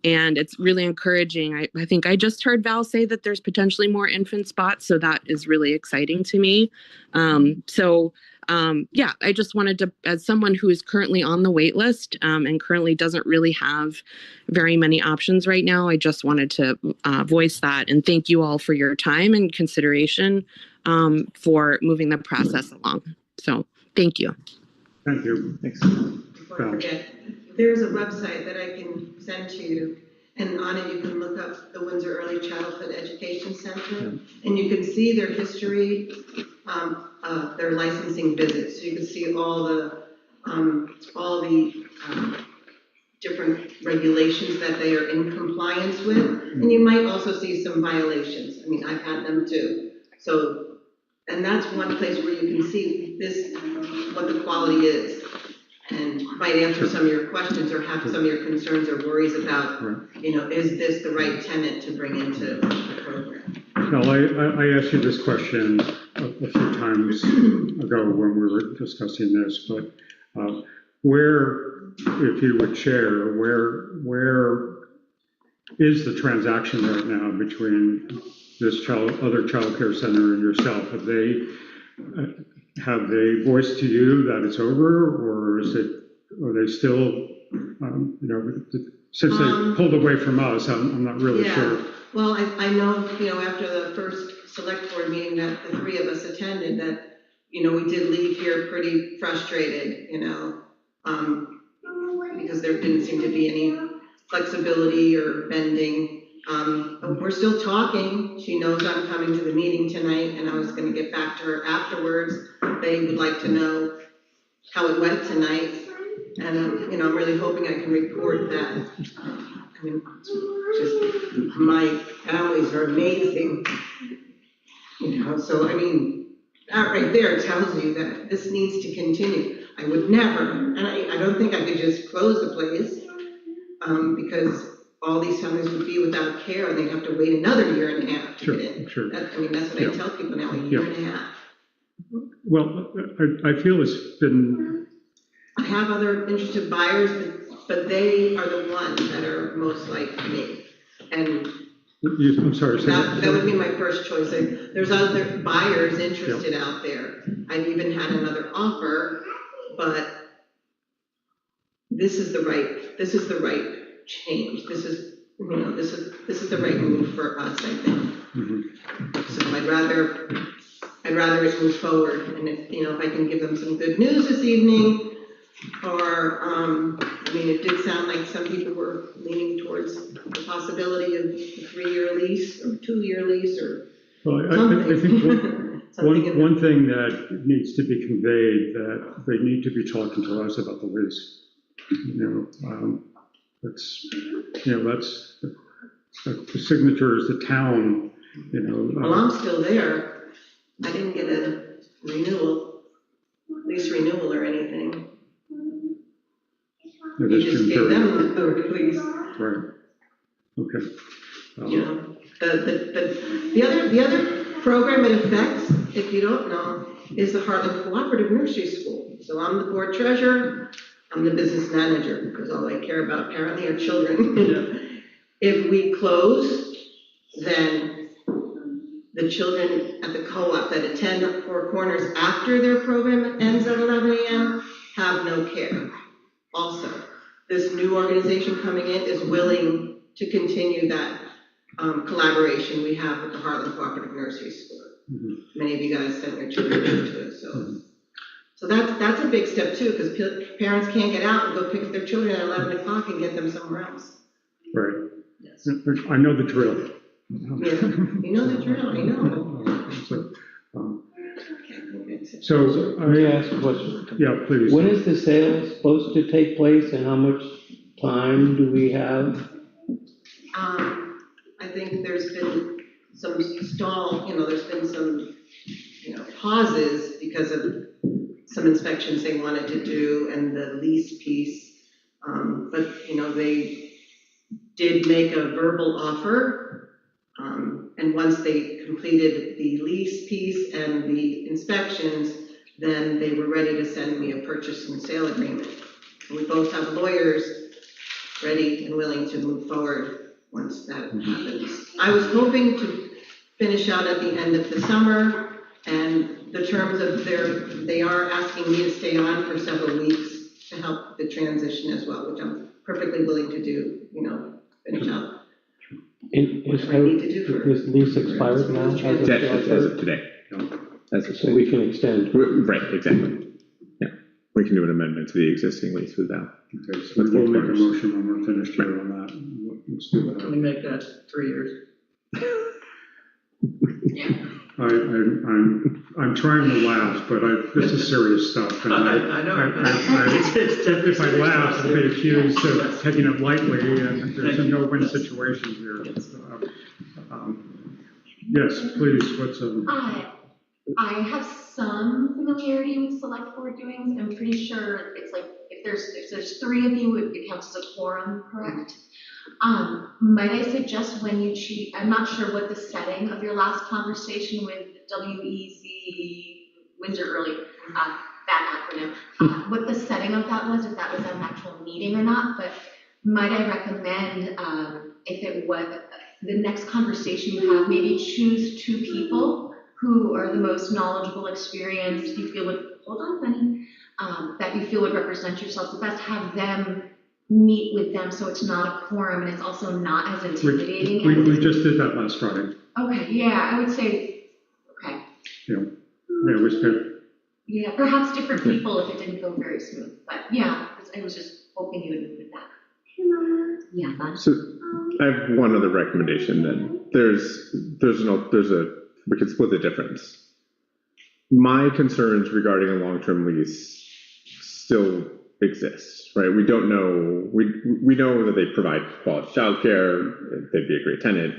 And it's really encouraging. I think I just heard Val say that there's potentially more infant spots, so that is really exciting to me. Yeah, I just wanted to, as someone who is currently on the wait list and currently doesn't really have very many options right now, I just wanted to voice that and thank you all for your time and consideration for moving the process along. So thank you. Thank you. Thanks. Before I forget, there's a website that I can send to you, and on it you can look up the Windsor Early Childhood Education Center, and you can see their history, their licensing visits. So you can see all the different regulations that they are in compliance with, and you might also see some violations. I mean, I've had them too. So, and that's one place where you can see this, what the quality is, and might answer some of your questions or have some of your concerns or worries about, you know, is this the right tenant to bring into the program? No, I asked you this question a few times ago when we were discussing this, but where, if you would share, where is the transaction right now between this other child care center and yourself? Have they voiced to you that it's over, or are they still, you know, since they pulled away from us, I'm not really sure. Well, I know, you know, after the first select board meeting that the three of us attended, that, you know, we did leave here pretty frustrated, you know, because there didn't seem to be any flexibility or bending. We're still talking. She knows I'm coming to the meeting tonight, and I was going to get back to her afterwards. They would like to know how it went tonight, and you know, I'm really hoping I can report that. I mean, just my families are amazing, you know. So I mean, that right there tells you that this needs to continue. I would never, and I don't think I could just close the place because all these families would be without care, and they'd have to wait another year and a half to get in. I mean, that's what I tell people now, a year and a half. Well, I feel it's been... I have other interested buyers, but they are the ones that are most like me. And I'm sorry. That would be my first choice. There's other buyers interested out there. I've even had another offer, but this is the right change. This is, you know, this is the right move for us, I think. So I'd rather it move forward, and if, you know, if I can give them some good news this evening, or I mean, it did sound like some people were leaning towards the possibility of a 3-year lease or 2-year lease or something. I think one thing that needs to be conveyed, that they need to be talking to us about the lease. You know, that's the signatures, the town, you know. Well, I'm still there. I didn't get a lease renewal or anything. You just gave them the lease. Right. Okay. You know, the other program it affects, if you don't know, is the Hartland Cooperative Nursery School. So I'm the board treasurer. I'm the business manager, because all I care about apparently are children. If we close, then the children at the co-op that attend Four Corners after their program ends at 11 a.m. have no care. Also, this new organization coming in is willing to continue that collaboration we have with the Hartland Cooperative Nursery School. Many of you guys sent your children into it, so. So that's a big step too, because parents can't get out and go pick up their children at 11 o'clock and get them somewhere else. Right. Yes. I know the drill. Yeah, you know the drill, I know. So Let me ask a question. Yeah, please. When is the sale supposed to take place, and how much time do we have? I think there's been some stall, you know, there's been some, you know, pauses because of some inspections they wanted to do and the lease piece. But, you know, they did make a verbal offer. And once they completed the lease piece and the inspections, then they were ready to send me a purchase and sale agreement. And we both have lawyers ready and willing to move forward once that happens. I was hoping to finish out at the end of the summer, and the terms of they are asking me to stay on for several weeks to help the transition as well, which I'm perfectly willing to do, finish out. Is I need to do for- this lease expired now? As of today. As of So today. we can extend. Right, exactly. Yeah, we can do an amendment to the existing lease with that. Okay, so we'll make a motion when we're finished here on that. Let's do Can we that. make that 3 years? I'm trying to laugh, but this is serious stuff. And I know. if I laugh, I'll be accused of taking it lightly, and there's a no-win situation here. Yes, please, what's I have some familiarity with select board doings. I'm pretty sure it's like, if there's 3 of you, it counts as a quorum, correct? Might I suggest when you choose, I'm not sure what the setting of your last conversation with WEZ Windsor Early, that acronym, what the setting of that was, if that was an actual meeting or not, but might I recommend, if it was the next conversation you have, maybe choose 2 people who are the most knowledgeable, experienced, you feel would, hold on, Benny, that you feel would represent yourself the best, have them meet with them so it's not a quorum and it's also not as intimidating. we just did that last Friday. Okay, yeah, I would say, okay. Yeah, it was good. Yeah, perhaps different people if it didn't go very smooth, but yeah, I was just hoping you would move with that. Yeah, fun. So I have one other recommendation then. We could split the difference. My concerns regarding a long-term lease still exists, right? We don't know, we know that they provide quality childcare, they'd be a great tenant,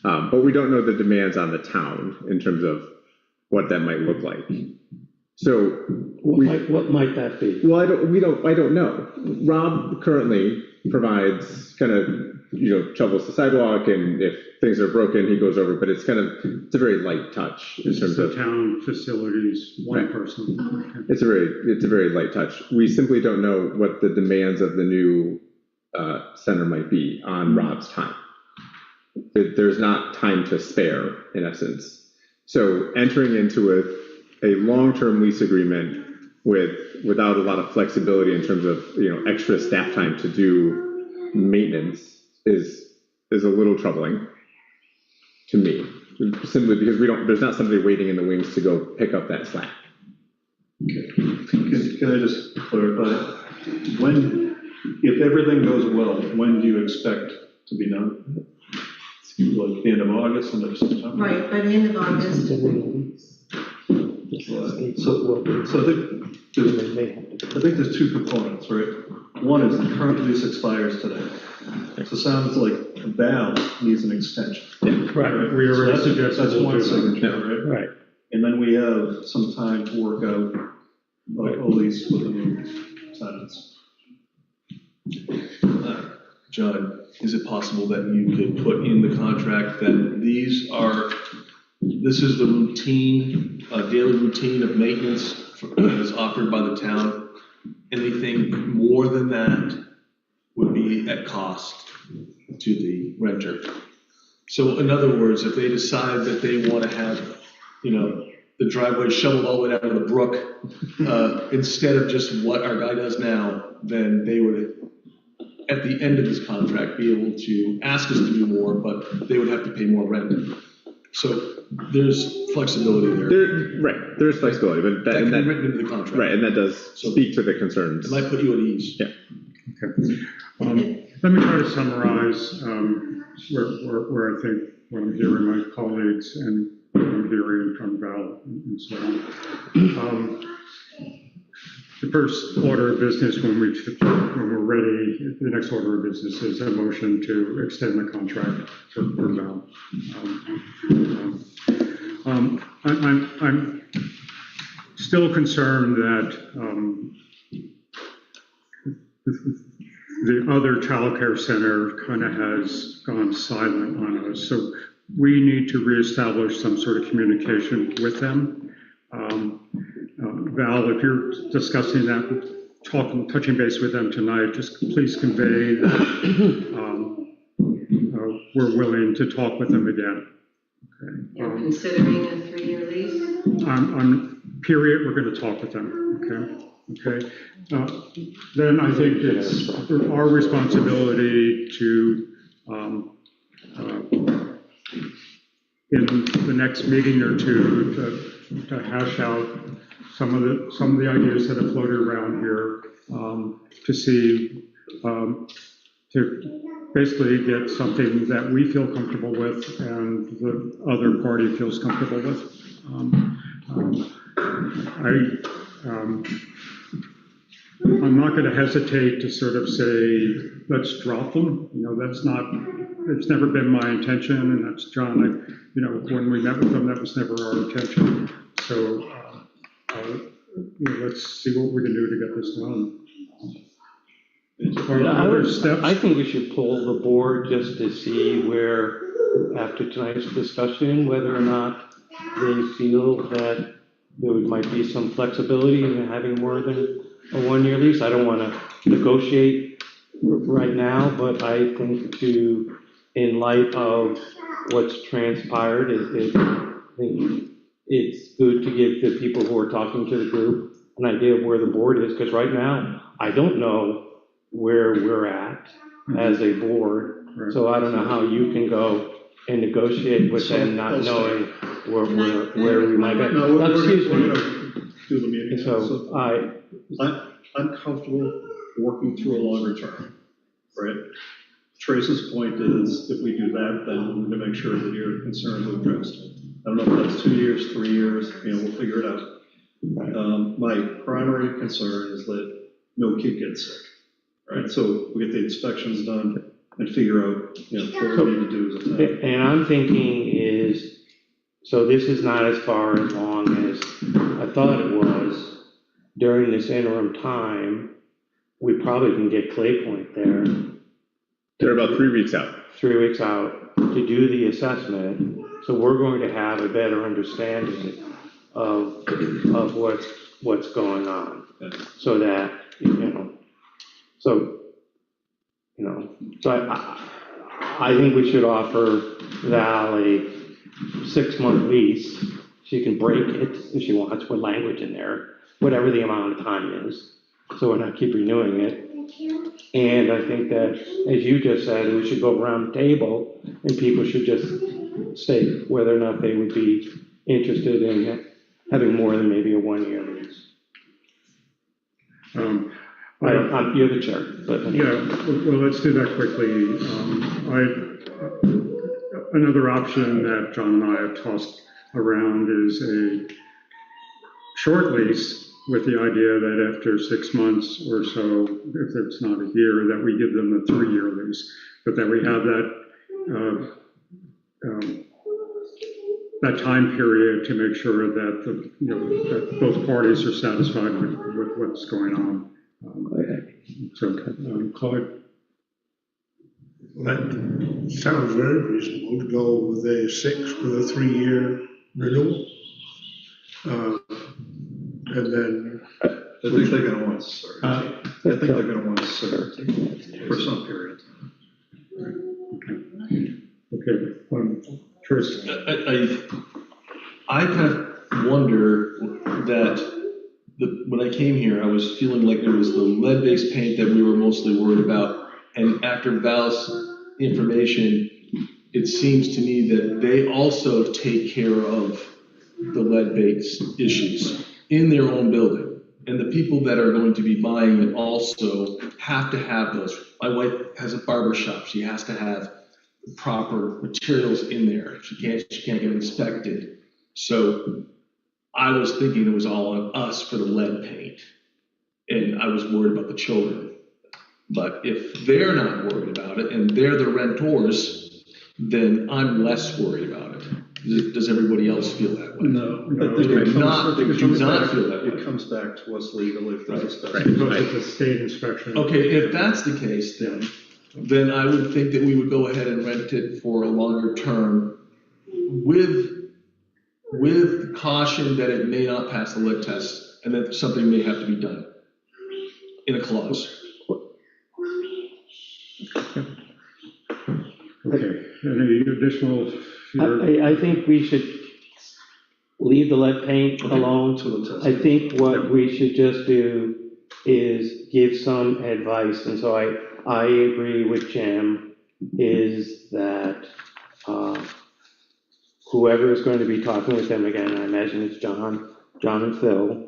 but we don't know the demands on the town in terms of what that might look like. So What might that be? well, I don't know. Rob currently provides kind of, shovels the sidewalk, and if things are broken, he goes over, but it's a very light touch in terms of town facilities, one right. person. Okay. It's a very light touch. We simply don't know what the demands of the new center might be on Rob's time. There's not time to spare, in essence. So entering into a long-term lease agreement without a lot of flexibility in terms of extra staff time to do maintenance is a little troubling to me, simply because there's not somebody waiting in the wings to go pick up that slack. Okay. Can I just clarify? If everything goes well, when do you expect to be done? Like the end of August, end of September? Right, by the end of August. So I think there's 2 components, right? One is the current lease expires today. So it sounds like Val needs an extension. Yeah. Right, we already suggested that's we'll one do that. signature, right? Right. And then we have some time to work out a lease with the new tenants. John, is it possible that you could put in the contract that this is the routine, daily routine of maintenance that is offered by the town? Anything more than that would be at cost to the renter. So in other words, if they decide that they want to have, the driveway shoveled all the way down to the brook, instead of just what our guy does now, then they would, at the end of this contract, be able to ask us to do more, but they would have to pay more rent. So there's flexibility there. There's flexibility, but That can be written into the contract. right, and that does speak to the concerns. It might put you at ease. Yeah. Okay. Let me try to summarize where I think what I'm hearing my colleagues and what I'm hearing from Val and so on. The first order of business when we're ready, the next order of business is a motion to extend the contract for Val. I'm still concerned that the other childcare center kind of has gone silent on us. So we need to reestablish some sort of communication with them. Val, if you're discussing that with touching base with them tonight, just please convey that we're willing to talk with them again. Okay. You're considering a 3-year lease? On period, we're going to talk with them, okay? Then I think it's our responsibility to, in the next meeting or two, to hash out some of the ideas that have floated around here, to see, to basically get something that we feel comfortable with and the other party feels comfortable with. I'm not going to hesitate to sort of say, let's drop them. That's not, it's never been my intention, and that's John, when we met with them, that was never our intention. So let's see what we can do to get this done. I think we should pull the board just to see where, after tonight's discussion, whether or not they feel that there might be some flexibility in having more than a 1-year lease. I don't want to negotiate right now, but I think in light of what's transpired, I think it's good to give the people who are talking to the group an idea of where the board is, because right now, I don't know where we're at as a board, so I don't know how you can go and negotiate with them not knowing where we might be. No, Excuse we're me. gonna do the meeting. So I'm comfortable working through a longer term, right? Trace's point is, if we do that, then we're gonna make sure that your concerns are addressed. I don't know if that's 2 years, 3 years, we'll figure it out. My primary concern is that no kid gets sick, right? So we get the inspections done and figure out, what we need to do as a town. And I'm thinking is, so this is not as far along as I thought it was. During this interim time, we probably can get Clay Point there. They're about 3 weeks out. 3 weeks out to do the assessment. So we're going to have a better understanding of what's going on. So that, so I think we should offer Val a 6-month lease. She can break it if she wants, with language in there, whatever the amount of time is, so we're not keep renewing it. And I think that, as you just said, we should go around the table and people should just state whether or not they would be interested in having more than maybe a 1-year lease. You're the chair. But well, let's do that quickly. Another option that John and I have tossed around is a short lease, with the idea that after 6 months or so, if it's not a year, that we give them a 3-year lease, but that we have that time period to make sure that that both parties are satisfied with what's going on. Claude? That sounds very reasonable to go with a 3-year renewal. And then I think they're gonna want certainty. I think they're gonna want certainty for some period. Okay. First, I kind of wonder that when I came here, I was feeling like it was the lead-based paint that we were mostly worried about. And after Val's information, it seems to me that they also take care of the lead-based issues in their own building. And the people that are going to be buying it also have to have those. My wife has a barber shop. She has to have the proper materials in there. She can't get inspected. So I was thinking it was all on us for the lead paint. And I was worried about the children. But if they're not worried about it and they're the renters, then I'm less worried about it. Does everybody else feel that way? No, They do not feel that way. It comes back to us legally if there's a special. because it's a state inspection. Okay, if that's the case, then I would think that we would go ahead and rent it for a longer term with caution that it may not pass the lead test and that something may have to be done. in a clause. Okay, any additional? I think we should leave the lead paint alone. I think what we should just do is give some advice, and so I agree with Jim, is that whoever is going to be talking with them again, I imagine it's John and Phil,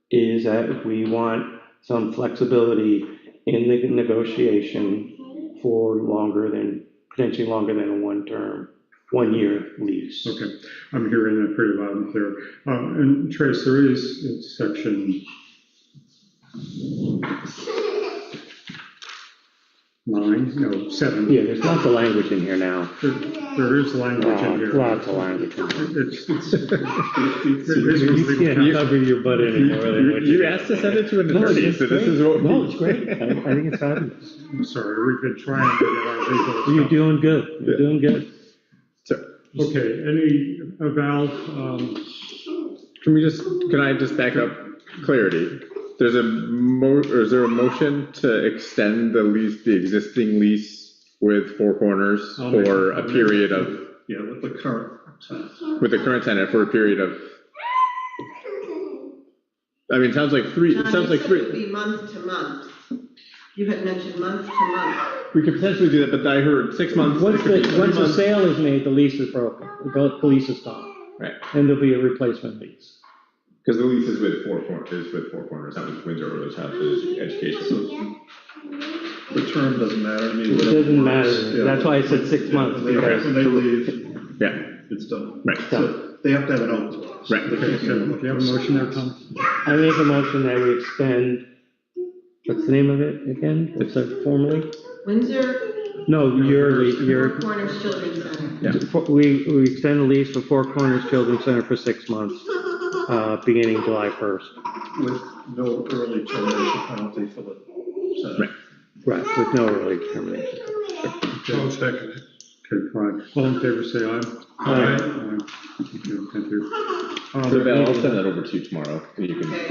is that we want some flexibility in the negotiation for potentially longer than a 1-year lease. Okay, I'm hearing that pretty loud and clear. And Trace, there is in section 7. Yeah, there's lots of language in here now. There is language in here. Lots of language in here. You can't cover your butt anymore than what You asked to send it to an attorney, so this is what. No, it's great. I think it's fabulous. I'm sorry, we've been trying to get our legal. You're doing good. You're doing good. Okay, any, Val, Can I just back up clarity? Is there a motion to extend the existing lease with Four Corners for a period of? Yeah, with the current tenant. With the current tenant for a period of? I mean, it sounds like three. John, It sounds you like said three. it would be month to month. You had mentioned month to month. We could potentially do that, but I heard 6 months. Once it could be 3 the months. sale is made, the lease is broken. The lease is gone. Right. And there'll be a replacement lease. Because the lease is with Four Corners, not with Windsor or Childhood Education. The term doesn't matter to me. It whatever doesn't works. matter. Yeah. That's why I said 6 months. When they leave, Yeah. it's done. Right. So they have to have an out clause. Right. They okay, can't so get do you have a motion there, Tom? I make a motion that we extend, what's the name of it again? It's formally? Windsor, No, your, Four Corners Children's Center. we extend the lease for Four Corners Children's Center for 6 months, beginning July 1st. with no early termination penalty for the tenant. Right, with no early termination. I'll second it. Okay, fine. All in favor, say aye. Aye. Okay, thank you. So Val, I'll send that over to you tomorrow. And you can. Okay,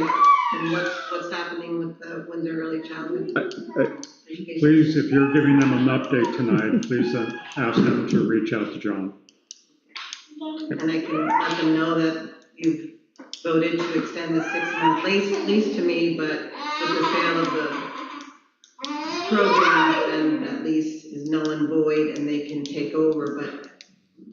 and what's happening with the Windsor Early Childhood Education? Please, if you're giving them an update tonight, please ask them to reach out to John. And I can let them know that you've voted to extend the 6-month lease to me, but with the sale of the program, then that lease is null and void and they can take over,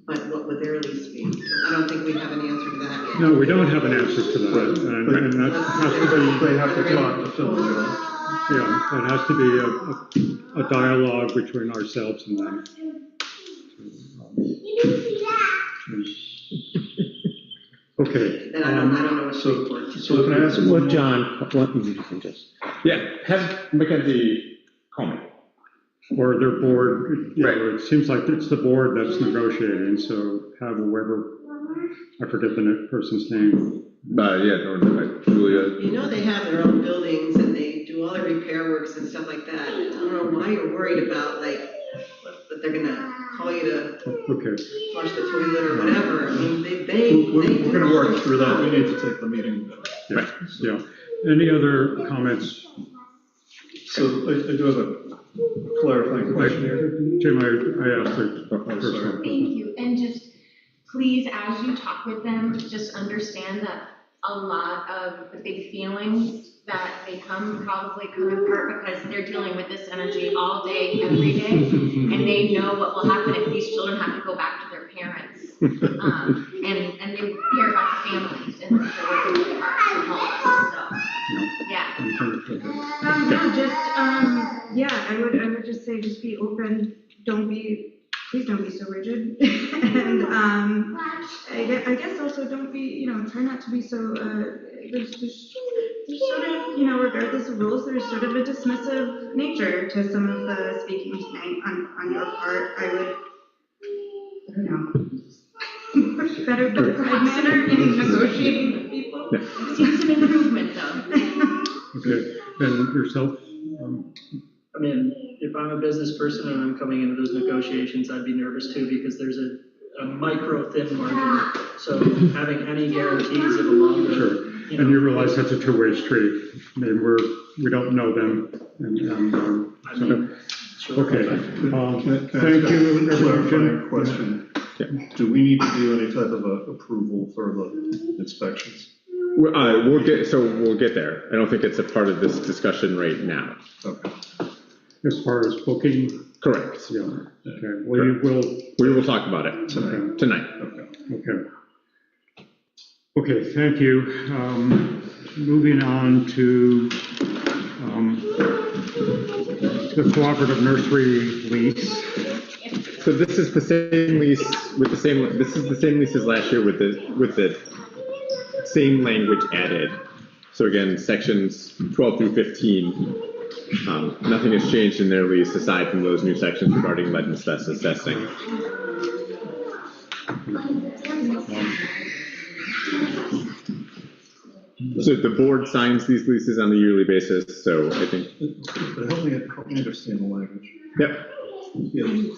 but what would their lease be? So I don't think we have an answer to that yet. No, we don't have an answer to that, and that has to be, They have to talk to Phil and John. yeah, it has to be a dialogue between ourselves and them. Okay. Then I don't know what to report to. So can I ask What, John, what, you can just, Yeah, have Mackenzie call me. Or their board, you know, it seems like it's the board that's negotiating, so have whoever, I forget the person's name. Yeah, no, Julia. You know they have their own buildings and they do all the repair works and stuff like that. I don't know why you're worried about that they're gonna call you to Okay, flush the toilet or whatever. I mean, they We're gonna work through that. We need to take the meeting. yeah, yeah. Any other comments? So I do have a clarifying question here. Jim, I asked the first sorry. one. Thank you, and just please, as you talk with them, just understand that a lot of the big feelings that they probably come in part because they're dealing with this energy all day, every day, and they know what will happen if these children have to go back to their parents. And they care about the families, and they're working really hard to help us, so, yeah. I would just say, just be open, please don't be so rigid. And, I guess also don't be, try not to be so, there's sort of, regardless of rules, there's sort of a dismissive nature to some of the speaking tonight on your part. I don't know, better pride manner in negotiating with people. I've seen some improvement though. Okay, and yourself? I mean, if I'm a business person and I'm coming into those negotiations, I'd be nervous too, because there's a micro thin margin. So having any guarantees of a longer And you realize that's a two-way street. I mean, we don't know them, okay. Can I Thank ask you, a clarifying everyone. question? Yeah. Do we need to do any type of a approval for the inspections? We'll get there. I don't think it's a part of this discussion right now. Okay. As far as booking, Correct. yeah, okay, We will talk about it tonight. Okay, thank you. Moving on to the cooperative nursery lease. So this is the same lease with the same, this is the same lease as last year with the same language added. So again, sections 12 through 15, nothing has changed in their lease aside from those new sections regarding lead and asbestos testing. So the board signs these leases on a yearly basis, so I think. But help me understand the language. Yep. Yeah.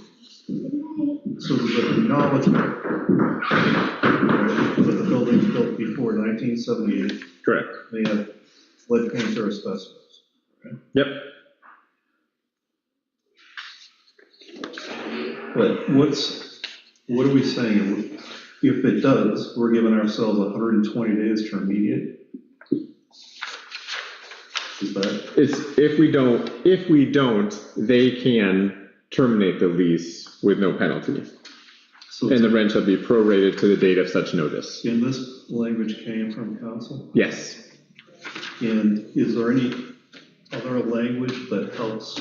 So there's an acknowledgement, right, that the building's built before 1978. Correct. They have lead paint or asbestos. Right? Yep. But what are we saying? If it does, we're giving ourselves 120 days to remediate? Is that? It's if we don't, they can terminate the lease with no penalty. So And the rent shall be prorated to the date of such notice. and this language came from council? Yes. And is there any other language that helps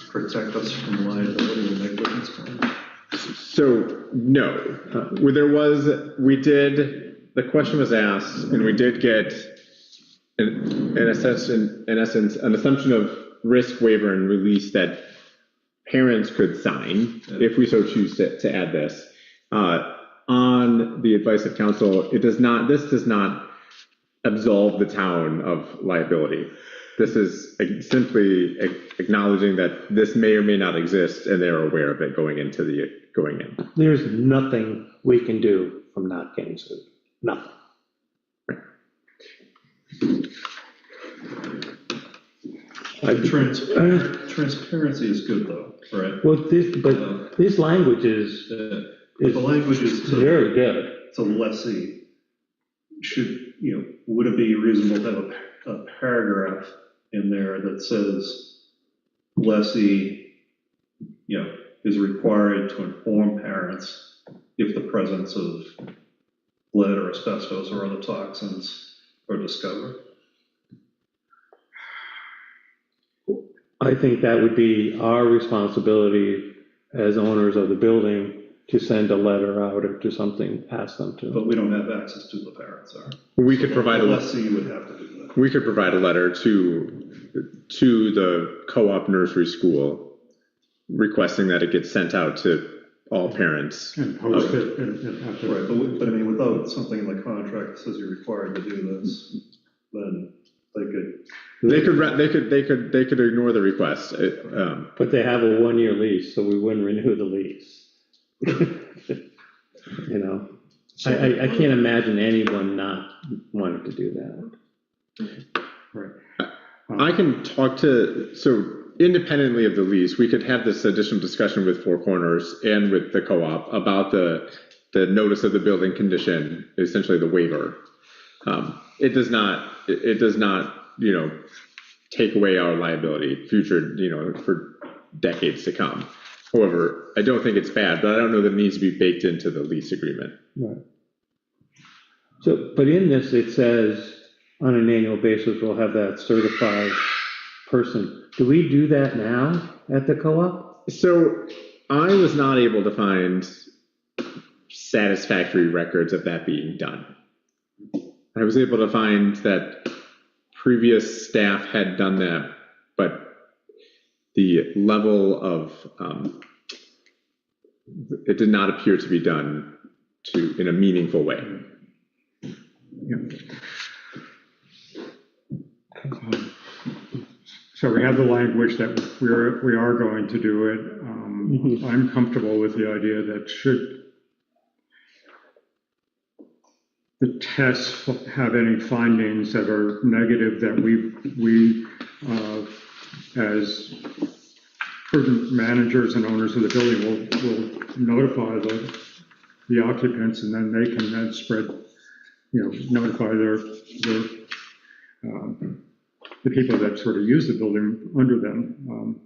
protect us from liability or negligence claims? So, no. The question was asked, and we did get, in essence, an assumption of risk waiver and release that parents could sign, if we so choose to add this. On the advice of council, this does not absolve the town of liability. This is simply acknowledging that this may or may not exist, and they're aware of it going in. There's nothing we can do from not getting sued. Nothing. Transparency is good though, right? Well, this language is The language is very good. to lessee. Would it be reasonable to have a paragraph in there that says lessee, is required to inform parents if the presence of lead or asbestos or other toxins are discovered? I think that would be our responsibility as owners of the building to send a letter out or to something, ask them to. But we don't have access to the parents, are We could provide the lessee would have to do that. We could provide a letter to the co-op nursery school requesting that it gets sent out to all parents. And post it. Right, but I mean, without something in the contract that says you're required to do this, then they could ignore the request. But they have a 1-year lease, so we wouldn't renew the lease. I can't imagine anyone not wanting to do that. Right. I can talk so independently of the lease, we could have this additional discussion with Four Corners and with the co-op about the notice of the building condition, essentially the waiver. It does not, take away our liability future, for decades to come. However, I don't think it's bad, but I don't know that it needs to be baked into the lease agreement. Right. So, but in this, it says on an annual basis, we'll have that certified person. Do we do that now at the co-op? So I was not able to find satisfactory records of that being done. I was able to find that previous staff had done that, but the level of, it did not appear to be done in a meaningful way. Yeah. So we have the language that we are going to do it. I'm comfortable with the idea that the tests have any findings that are negative, that we as prudent managers and owners of the building will notify the occupants, and then they can then spread, notify the people that sort of use the building under them.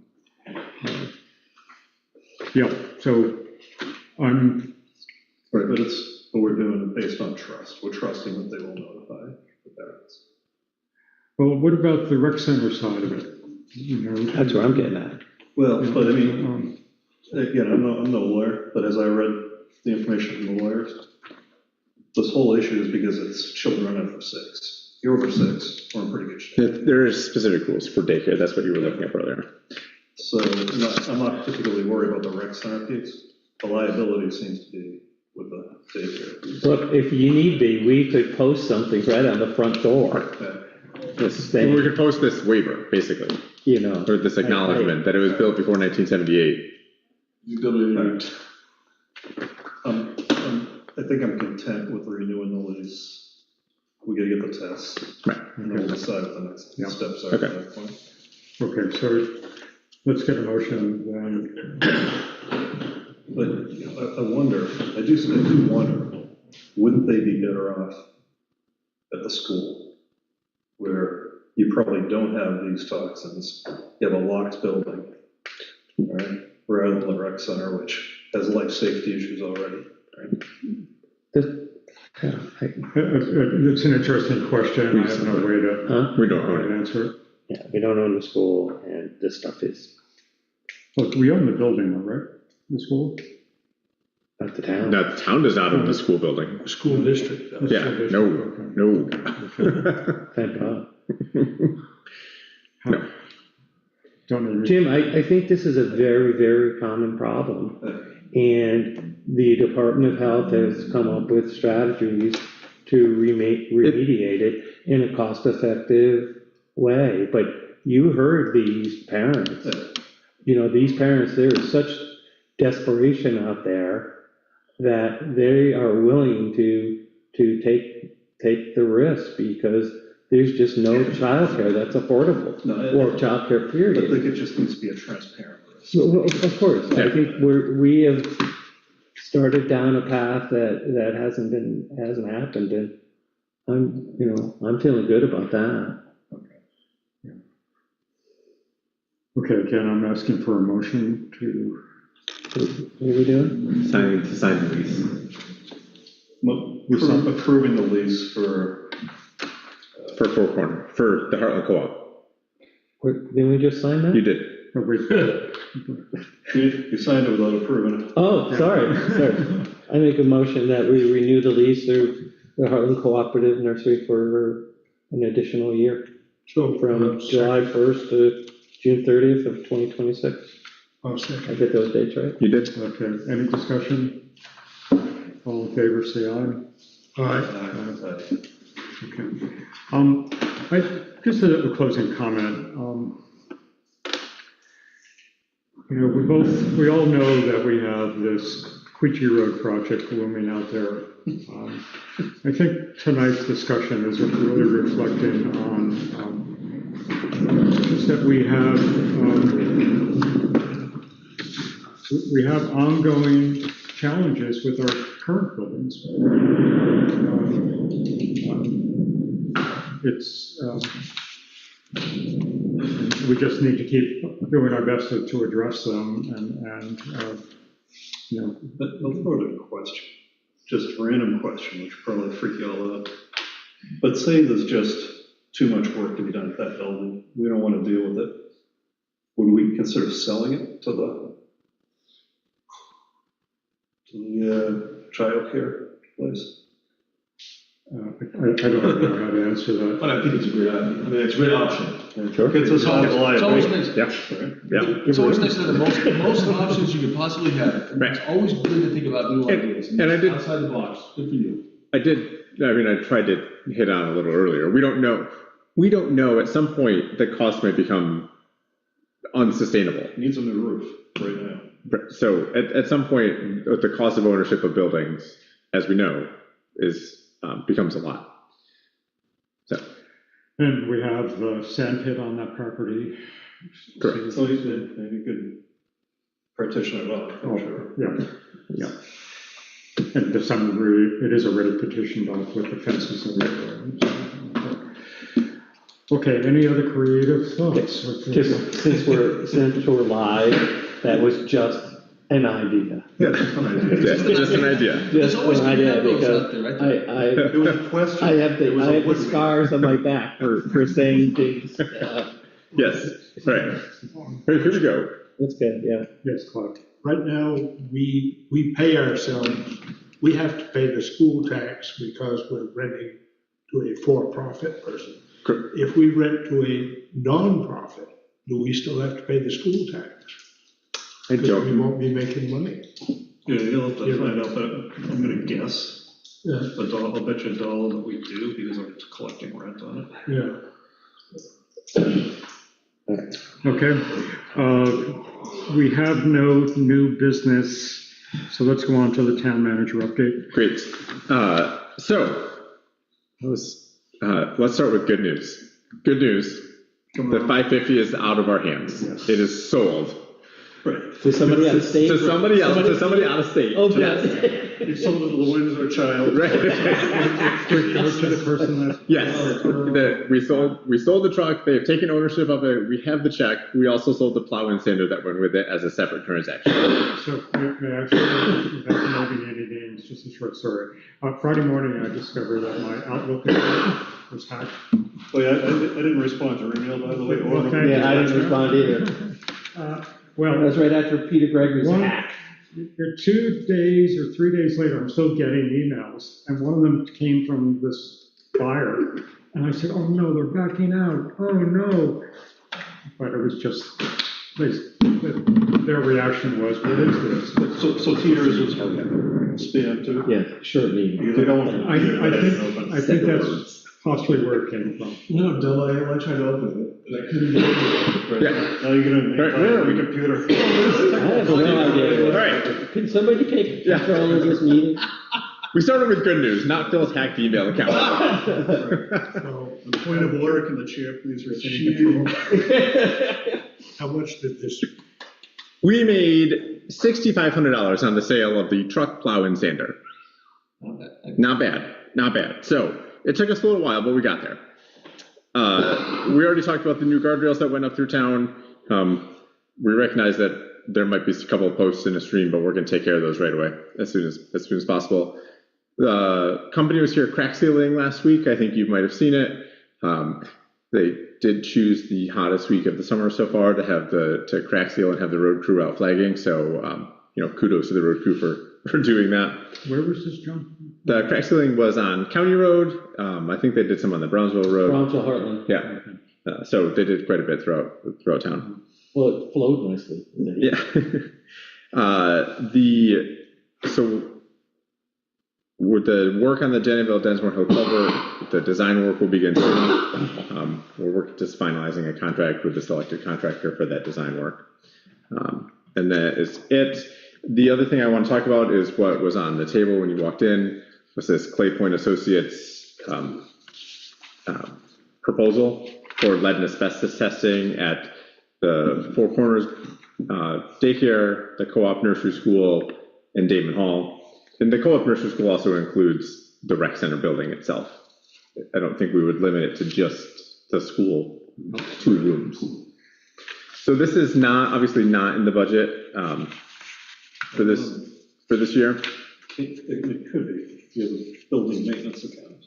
Yeah, so I'm. Right, but we're doing it based on trust. We're trusting that they will notify the parents. Well, what about the rec center side of it? That's what I'm getting at. Well, but I mean, again, I'm no lawyer, but as I read the information from the lawyers, this whole issue is because it's children under 6. You're over 6, we're in pretty good shape. There are specific rules for daycare. That's what you were looking at earlier. So I'm not particularly worried about the rec center piece. The liability seems to be with the daycare. Look, if you need be, we could post something right on the front door. This thing, Well, we could post this waiver, basically, or this acknowledgement that it was built before 1978. I think I'm content with renewing the lease. We gotta get the tests. Right. And then we'll decide what the next steps are at that point. Okay, so let's get a motion then. But I wonder, I do wonder, wouldn't they be better off at the school where you probably don't have these toxins, you have a locked building, right? Rather than the rec center, which has life safety issues already, right? It's an interesting question. I have no way to We don't own it. answer it. Yeah, we don't own the school, and this stuff is Look, we own the building, though, right? The school? not the town. No, the town does not own the school building. School district. Yeah, no. Thank God. No. Don't even. Jim, I think this is a very, very common problem. And the Department of Health has come up with strategies to remediate it in a cost-effective way. But you heard these parents. These parents, there is such desperation out there that they are willing to take the risk because there's just no childcare that's affordable, or childcare period. I think it just needs to be a transparent risk. Well, of course, I think we have started down a path that hasn't happened, and I'm feeling good about that. Okay, Ken, I'm asking for a motion to. What are we doing? To sign the lease. Approving the lease for Four Corner, for the Hartland Co-op. Didn't we just sign that? You did. You signed it without approving it. Oh, sorry. I make a motion that we renew the lease through the Hartland Cooperative Nursery for an additional year. So From July 1st to June 30th of 2026. I'll second. I get those dates right? You did. Okay, any discussion? All in favor, say aye. Aye. Okay. Just a closing comment. We all know that we have this Quechee Road project looming out there. I think tonight's discussion is really reflecting on just that we have ongoing challenges with our current buildings. We just need to keep doing our best to address them But I'll throw it a question, just a random question, which will probably freak you all out. But say there's just too much work to be done at that building, we don't want to deal with it. Would we consider selling it to the childcare place? I don't know how to answer that. But I think it's a great idea. I mean, it's a great option. Sure. Gets us all the It's always liability. nice. Yeah. It's always nice to have the most options you could possibly have. Right. It's always good to think about new ideas. And I did. Outside the box. Good for you. I tried to hit on a little earlier. We don't know. At some point, the cost might become unsustainable. It needs a new roof right now. So at some point, the cost of ownership of buildings, as we know, is becomes a lot. So. And we have the sand pit on that property. Correct. So you could partition it off, I'm sure. Yeah. And to some degree, it is already petitioned off with the fences and everything. Okay, any other creative thoughts? Just since we're live, that was just an idea. Yeah, just an idea. Just an idea. Just an idea, those because out there, right? It was a question. I have It was a the would-be. scars on my back for saying things. Yes, right. Here we go. That's good, yeah. Yes, Clark. Right now, we pay ourselves, we have to pay the school tax because we're renting to a for-profit person. Correct. If we rent to a non-profit, do we still have to pay the school tax? I Because we don't. won't be making money. Yeah, you'll have to find out, but I'm gonna guess. Yeah. But I'll bet you $1 that we do, because I'm just collecting rent on it. Yeah. Okay. We have no new business, so let's go on to the town manager update. Great. So let's start with good news. Good news. The 550 is out of our hands. Yes. It is sold. Right. To somebody out of state? To somebody else, to somebody out of state. Oh, Yes. You sold it to the Windsor child. Right. To the person that. Yes. We sold the truck. They have taken ownership of it. We have the check. We also sold the plow and sander that went with it as a separate transaction. So, may I actually, without naming any names, just a short story. Friday morning, I discovered that my Outlook account was hacked. Oh, yeah, I didn't respond to your email, by the way. Okay. Yeah, I didn't respond either. That Well, was right after Peter Gregory's One- hack. 2 days or 3 days later, I'm still getting emails, and one of them came from this buyer, and I said, oh no, they're backing out, oh no. But it was just, their reaction was, what is this? So Teeters was spam too? Yeah, short meeting. Because I don't. I think that's possibly where it came from. No, Del, I tried to open it, and I couldn't get it. Yeah. Now you're gonna make Right. my computer. I have no idea. All right. Can somebody take control of this meeting? We started with good news, not Phil's hacked email account. So, Point of order, can the chair please retain control? how much did this, We made $6,500 on the sale of the truck, plow, and sander. Not bad, not bad. So it took us a little while, but we got there. We already talked about the new guardrails that went up through town. We recognize that there might be a couple of posts in a stream, but we're going to take care of those right away as soon as possible. The company was here crack sealing last week. I think you might have seen it. They did choose the hottest week of the summer so far to crack seal and have the road crew out flagging. So, kudos to the road crew for doing that. Where was this, John? The crack sealing was on County Road. I think they did some on the Brownsville Road. Brownsville, Hartland. Yeah. So they did quite a bit throughout town. Well, it flowed nicely. Yeah. So with the work on the Dennisville-Densmore Hill culvert, the design work will begin soon. We're working just finalizing a contract with the selected contractor for that design work. And that is it. The other thing I want to talk about is what was on the table when you walked in, was this Clay Point Associates proposal for lead and asbestos testing at the Four Corners daycare, the Co-op Nursery School, and Damon Hall. And the Co-op Nursery School also includes the rec center building itself. I don't think we would limit it to just the school, 2 rooms. So this is obviously not in the budget for this year. It could be, you have a building maintenance account.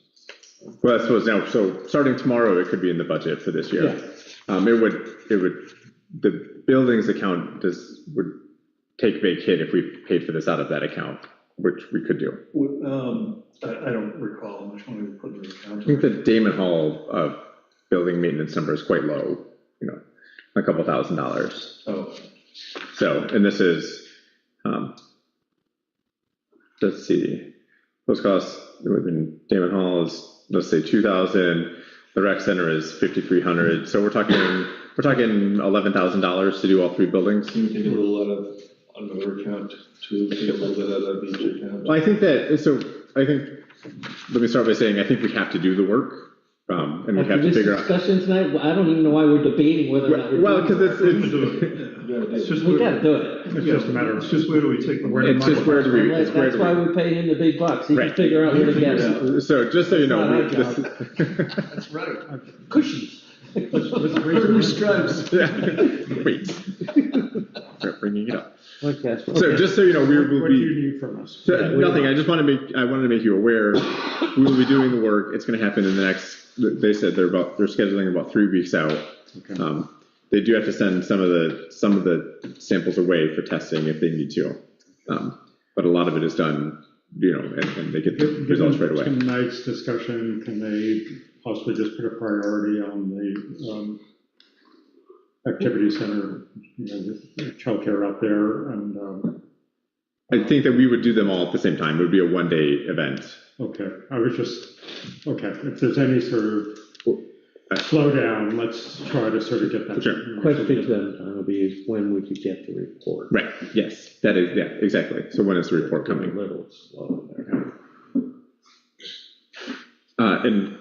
Well, I suppose now, so starting tomorrow, it could be in the budget for this year. The buildings account would take a big hit if we paid for this out of that account, which we could do. I don't recall how much money we put in the account. I think the Damon Hall building maintenance number is quite low, a couple $1,000s. Oh. So, and this is, let's see, those costs within Damon Hall is, let's say, $2,000. The rec center is $5,300. So we're talking $11,000 to do all 3 buildings. Can you take a little out of another account too, take a little bit out of each account? Well, I think let me start by saying, I think we have to do the work, and we After have to this figure out. discussion tonight, well, I don't even know why we're debating whether or not. Well, because It's just We where, gotta do it. It's just a matter of. it's just where do we take the Where money? it's just where do we, it's where That's why do we pay him the big bucks. He can Right. figure out where to get it. we. So just so you know, That's not our That's right. Cushions. Curtain stripes. Yeah, wait. Start bringing it up. Okay. So just so you know, we will What do be. you need from us? So, nothing, I wanted to make you aware, we will be doing the work, it's gonna happen in the next, they said they're scheduling about 3 weeks out. Okay. They do have to send some of the samples away for testing if they need to. But a lot of it is done, and they get the results right away. Tonight's discussion, can they possibly just put a priority on the activity center, the childcare out there, and I think that we would do them all at the same time, it would be a one-day event. okay, I was just, okay, if there's any sort of slowdown, let's try to sort of get that. Sure. Question to them will be when would you get the report? Right, yes, that is, yeah, exactly. So when is the report coming? A little slow there. And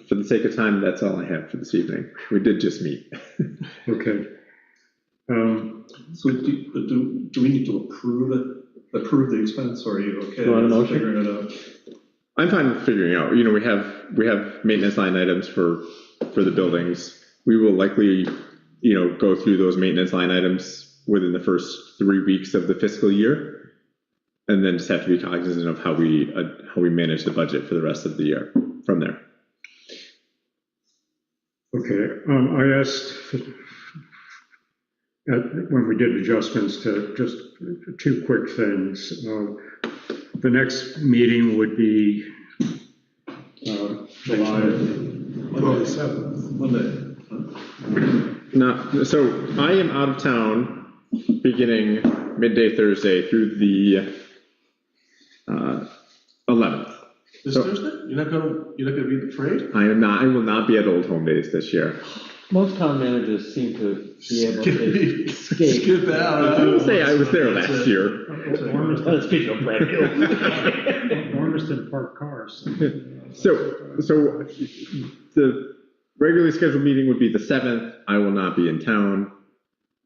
for the sake of time, that's all I have for this evening. We did just meet. Okay. So do we need to approve the expense, or are you okay? You want a motion? Figuring it out? I'm fine with figuring out, we have maintenance line items for the buildings. We will likely, go through those maintenance line items within the first 3 weeks of the fiscal year. And then just have to be cognizant of how we manage the budget for the rest of the year from there. Okay, I asked when we did adjustments to just 2 quick things. The next meeting would be July. Monday, 7th, Monday. Now, so I am out of town beginning midday Thursday through the 11th. This So- Thursday? You're not gonna be at the parade? I will not be at Old Home Days this year. Most town managers seem to be able to escape. Skip out. I would say I was there last year. Let's get you a brand new. Ormiston Park cars. So the regularly scheduled meeting would be the 7th. I will not be in town.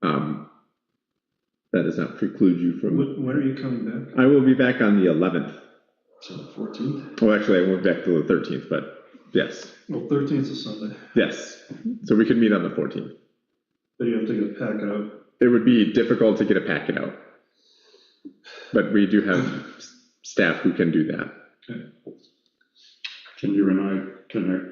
That does not preclude you from. When are you coming back? I will be back on the 11th. So the 14th? Well, actually, I won't be back till the 13th, but yes, Well, 13th is Sunday. yes. So we could meet on the 14th. But you have to get a packet out. It would be difficult to get a packet out, but we do have staff who can do that. Can you and I connect?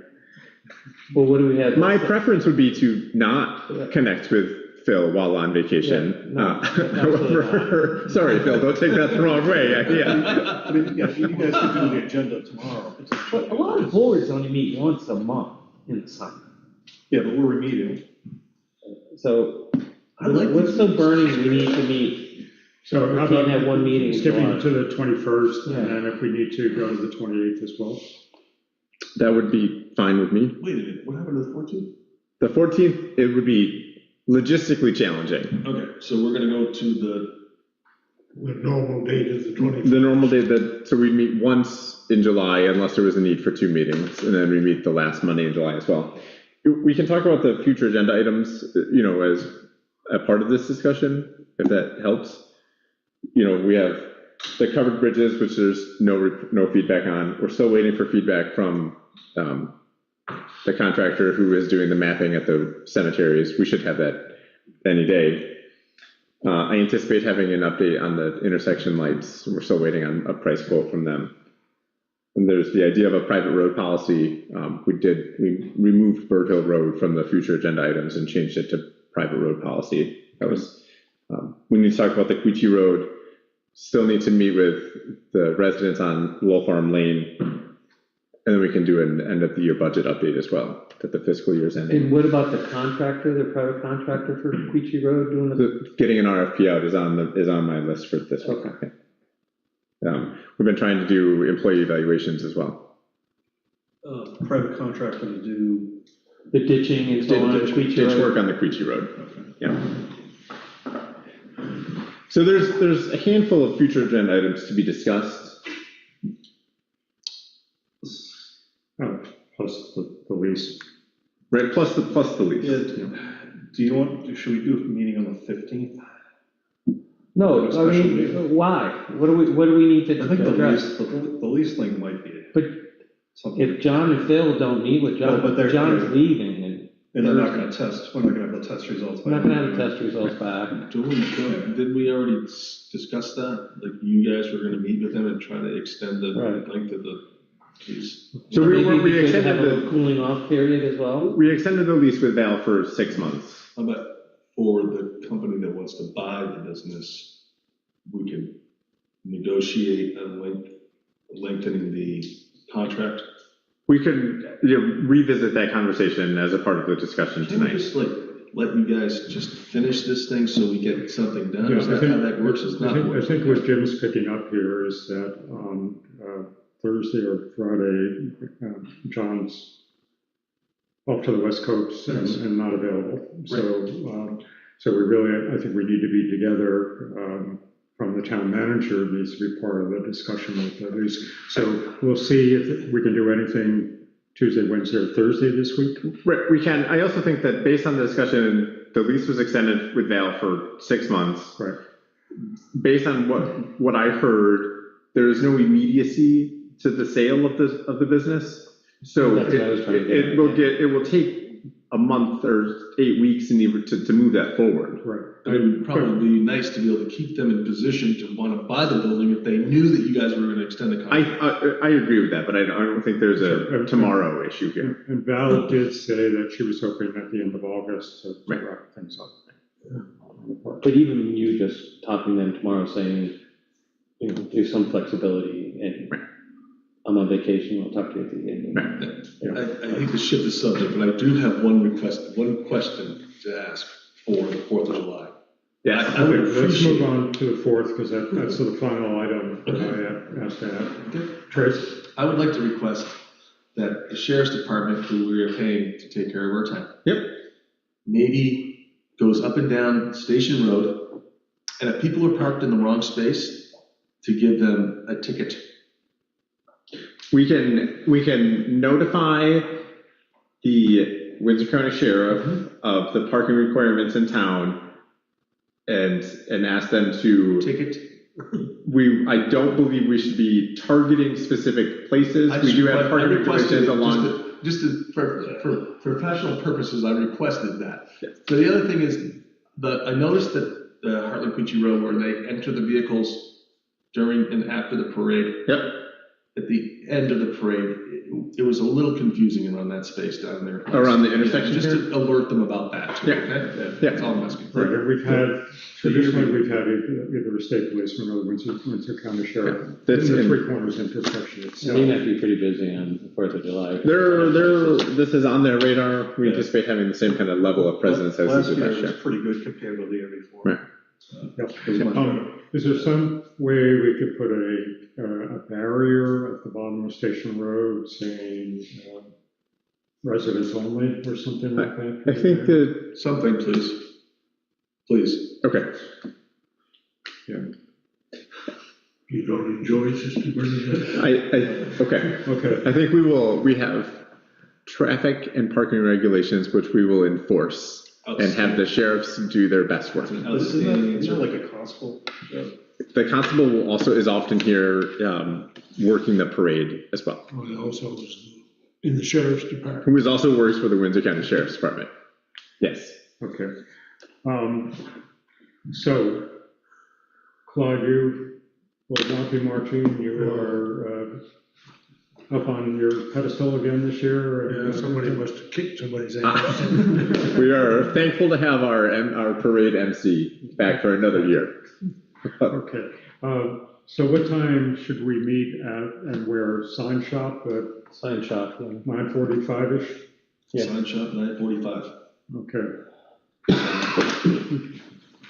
Well, what do we have? My preference would be to not connect with Phil while on vacation. Yeah, no, However, sorry, Phil, don't take that the wrong way. Yeah. I mean, yeah, you guys can do the agenda tomorrow. But a lot of boards only meet once a month in the summer. Yeah, but we're remedial. So I like what's so burning we need to meet? So We how can't about have one meeting in skipping July. to the 21st, Yeah. and then if we need to, go to the 28th as well? That would be fine with me. Wait a minute, what happened to the 14th? The 14th, it would be logistically challenging. Okay, so we're gonna go to The normal date is the 25th. The normal day so we'd meet once in July unless there was a need for 2 meetings, and then we meet the last Monday in July as well. We can talk about the future agenda items, as a part of this discussion, if that helps. We have the covered bridges, which there's no feedback on. We're still waiting for feedback from the contractor who is doing the mapping at the cemeteries. We should have that any day. I anticipate having an update on the intersection lights. We're still waiting on a price quote from them. And there's the idea of a private road policy. We removed Bird Hill Road from the future agenda items and changed it to private road policy. That was, we need to talk about the Quechee Road. Still need to meet with the residents on Lull Farm Lane. And then we can do an end of the year budget update as well, that the fiscal year's ending. And what about the contractor, the private contractor for Quechee Road doing the? Getting an RFP out is on my list for this week. Okay. We've been trying to do employee evaluations as well. private contractor to do. The ditching and so on, Quechee Ditch Road? work on the Quechee Road. Yeah. So there's a handful of future agenda items to be discussed. plus the lease. Right, plus the lease. Should we do a meeting on the 15th? No, I mean, why? What do we need to I think address? the lease thing might be But something. if John and Phil don't meet with John, but John's leaving and they're not gonna test, we're not gonna have the test results. we're not gonna have the test results back. Didn't we already discuss that? Like you guys were gonna meet with them and try to extend the Right. length of the lease? So Maybe we should extended have a the, cooling off period as well. we extended the lease with Val for 6 months. How about for the company that wants to buy the business, we can negotiate a lengthening the contract? We could revisit that conversation as a part of the discussion Can we tonight. just let you guys just finish this thing so we get something done? Is Yeah, that how that works? It's not I working. think what Jim's picking up here is that Thursday or Friday, John's off to the West Coast and not available. So we really, I think we need to be together. From the town manager needs to be part of the discussion with others. So we'll see if we can do anything Tuesday, Wednesday, or Thursday this week. Right, we can. I also think that based on the discussion, the lease was extended with Val for 6 months. Right. Based on what I heard, there is no immediacy to the sale of the business. So That's what I was trying to get at, it will take a month or 8 weeks to move that forward. Right. It would probably be nice to be able to keep them in position to want to buy the building if they knew that you guys were going to extend the contract. I agree with that, but I don't think there's a tomorrow issue here. And Val did say that she was hoping at the end of August to wrap things up. But even you just talking to them tomorrow saying, there's some flexibility and I'm on vacation, I'll talk to you at the end. I hate to shift the subject, but I do have one question to ask for the 4th of July. Yeah, I would Let's appreciate. move on to the 4th, because that's the final item that I asked to have. Trace? I would like to request that the sheriff's department, who we are paying to take care of our town. Yep. Maybe goes up and down Station Road, and if people are parked in the wrong space, to give them a ticket. We can notify the Windsor County Sheriff of the parking requirements in town and ask them to. Ticket? I don't believe we should be targeting specific places. We do have parking regulations along. For professional purposes, I requested that. Yes. So the other thing is, I noticed that the Hartland Quechee Road, where they enter the vehicles during and after the parade. Yep. At the end of the parade, it was a little confusing around that space down there. Around the intersection Just here? to alert them about that too, Yeah. okay? Yeah. That's all I'm asking for. Right, and we've had, traditionally, we've had either a state policeman or the Windsor County Sheriff. That's in the in- Three Corners intersection They itself. might be pretty busy on the 4th of July. This is on their radar. We anticipate having the same kind of level of presence as Last the year past was year. pretty good compared with the year before. Right. Is there some way we could put a barrier at the bottom of Station Road saying residents only or something like that? I think that. Something, please. Please. Okay. Yeah. You don't enjoy Sister Bernadette? Okay. I think we have traffic and parking regulations, which we will enforce and have the sheriffs do their best work. Isn't that like a constable? The constable is often here working the parade as well, Well, it also was in the sheriff's department. who also works for the Windsor County Sheriff's Department. Yes. Okay. So, Claude, you will not be marching. You are up on your pedestal again this year. Yeah, somebody must have kicked somebody's ass. We are thankful to have our parade MC back for another year. Okay. So what time should we meet at and where? Sign shop at Sign shop, yeah. 9:45-ish? Yeah. Sign shop, 9:45. Okay.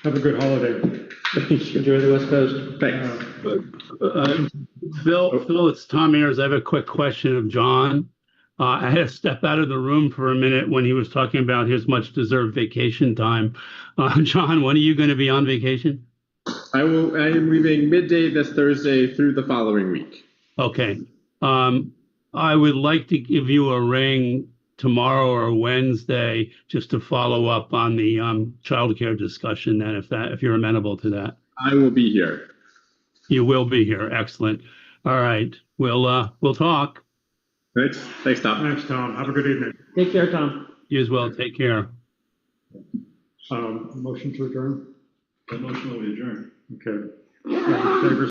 Have a good holiday. Enjoy the West Coast. Thanks. Phil, it's Tom Ayers. I have a quick question of John. I had to step out of the room for a minute when he was talking about his much-deserved vacation time. John, when are you going to be on vacation? I am leaving midday this Thursday through the following week. Okay. I would like to give you a ring tomorrow or Wednesday just to follow up on the childcare discussion then, if you're amenable to that. I will be here. You will be here. Excellent. All right. We'll talk. Thanks. Thanks, Tom. Thanks, Tom. Have a good evening. Take care, Tom. You as well. Take care. Motion to adjourn? Motion that we adjourn. Okay. All in favor,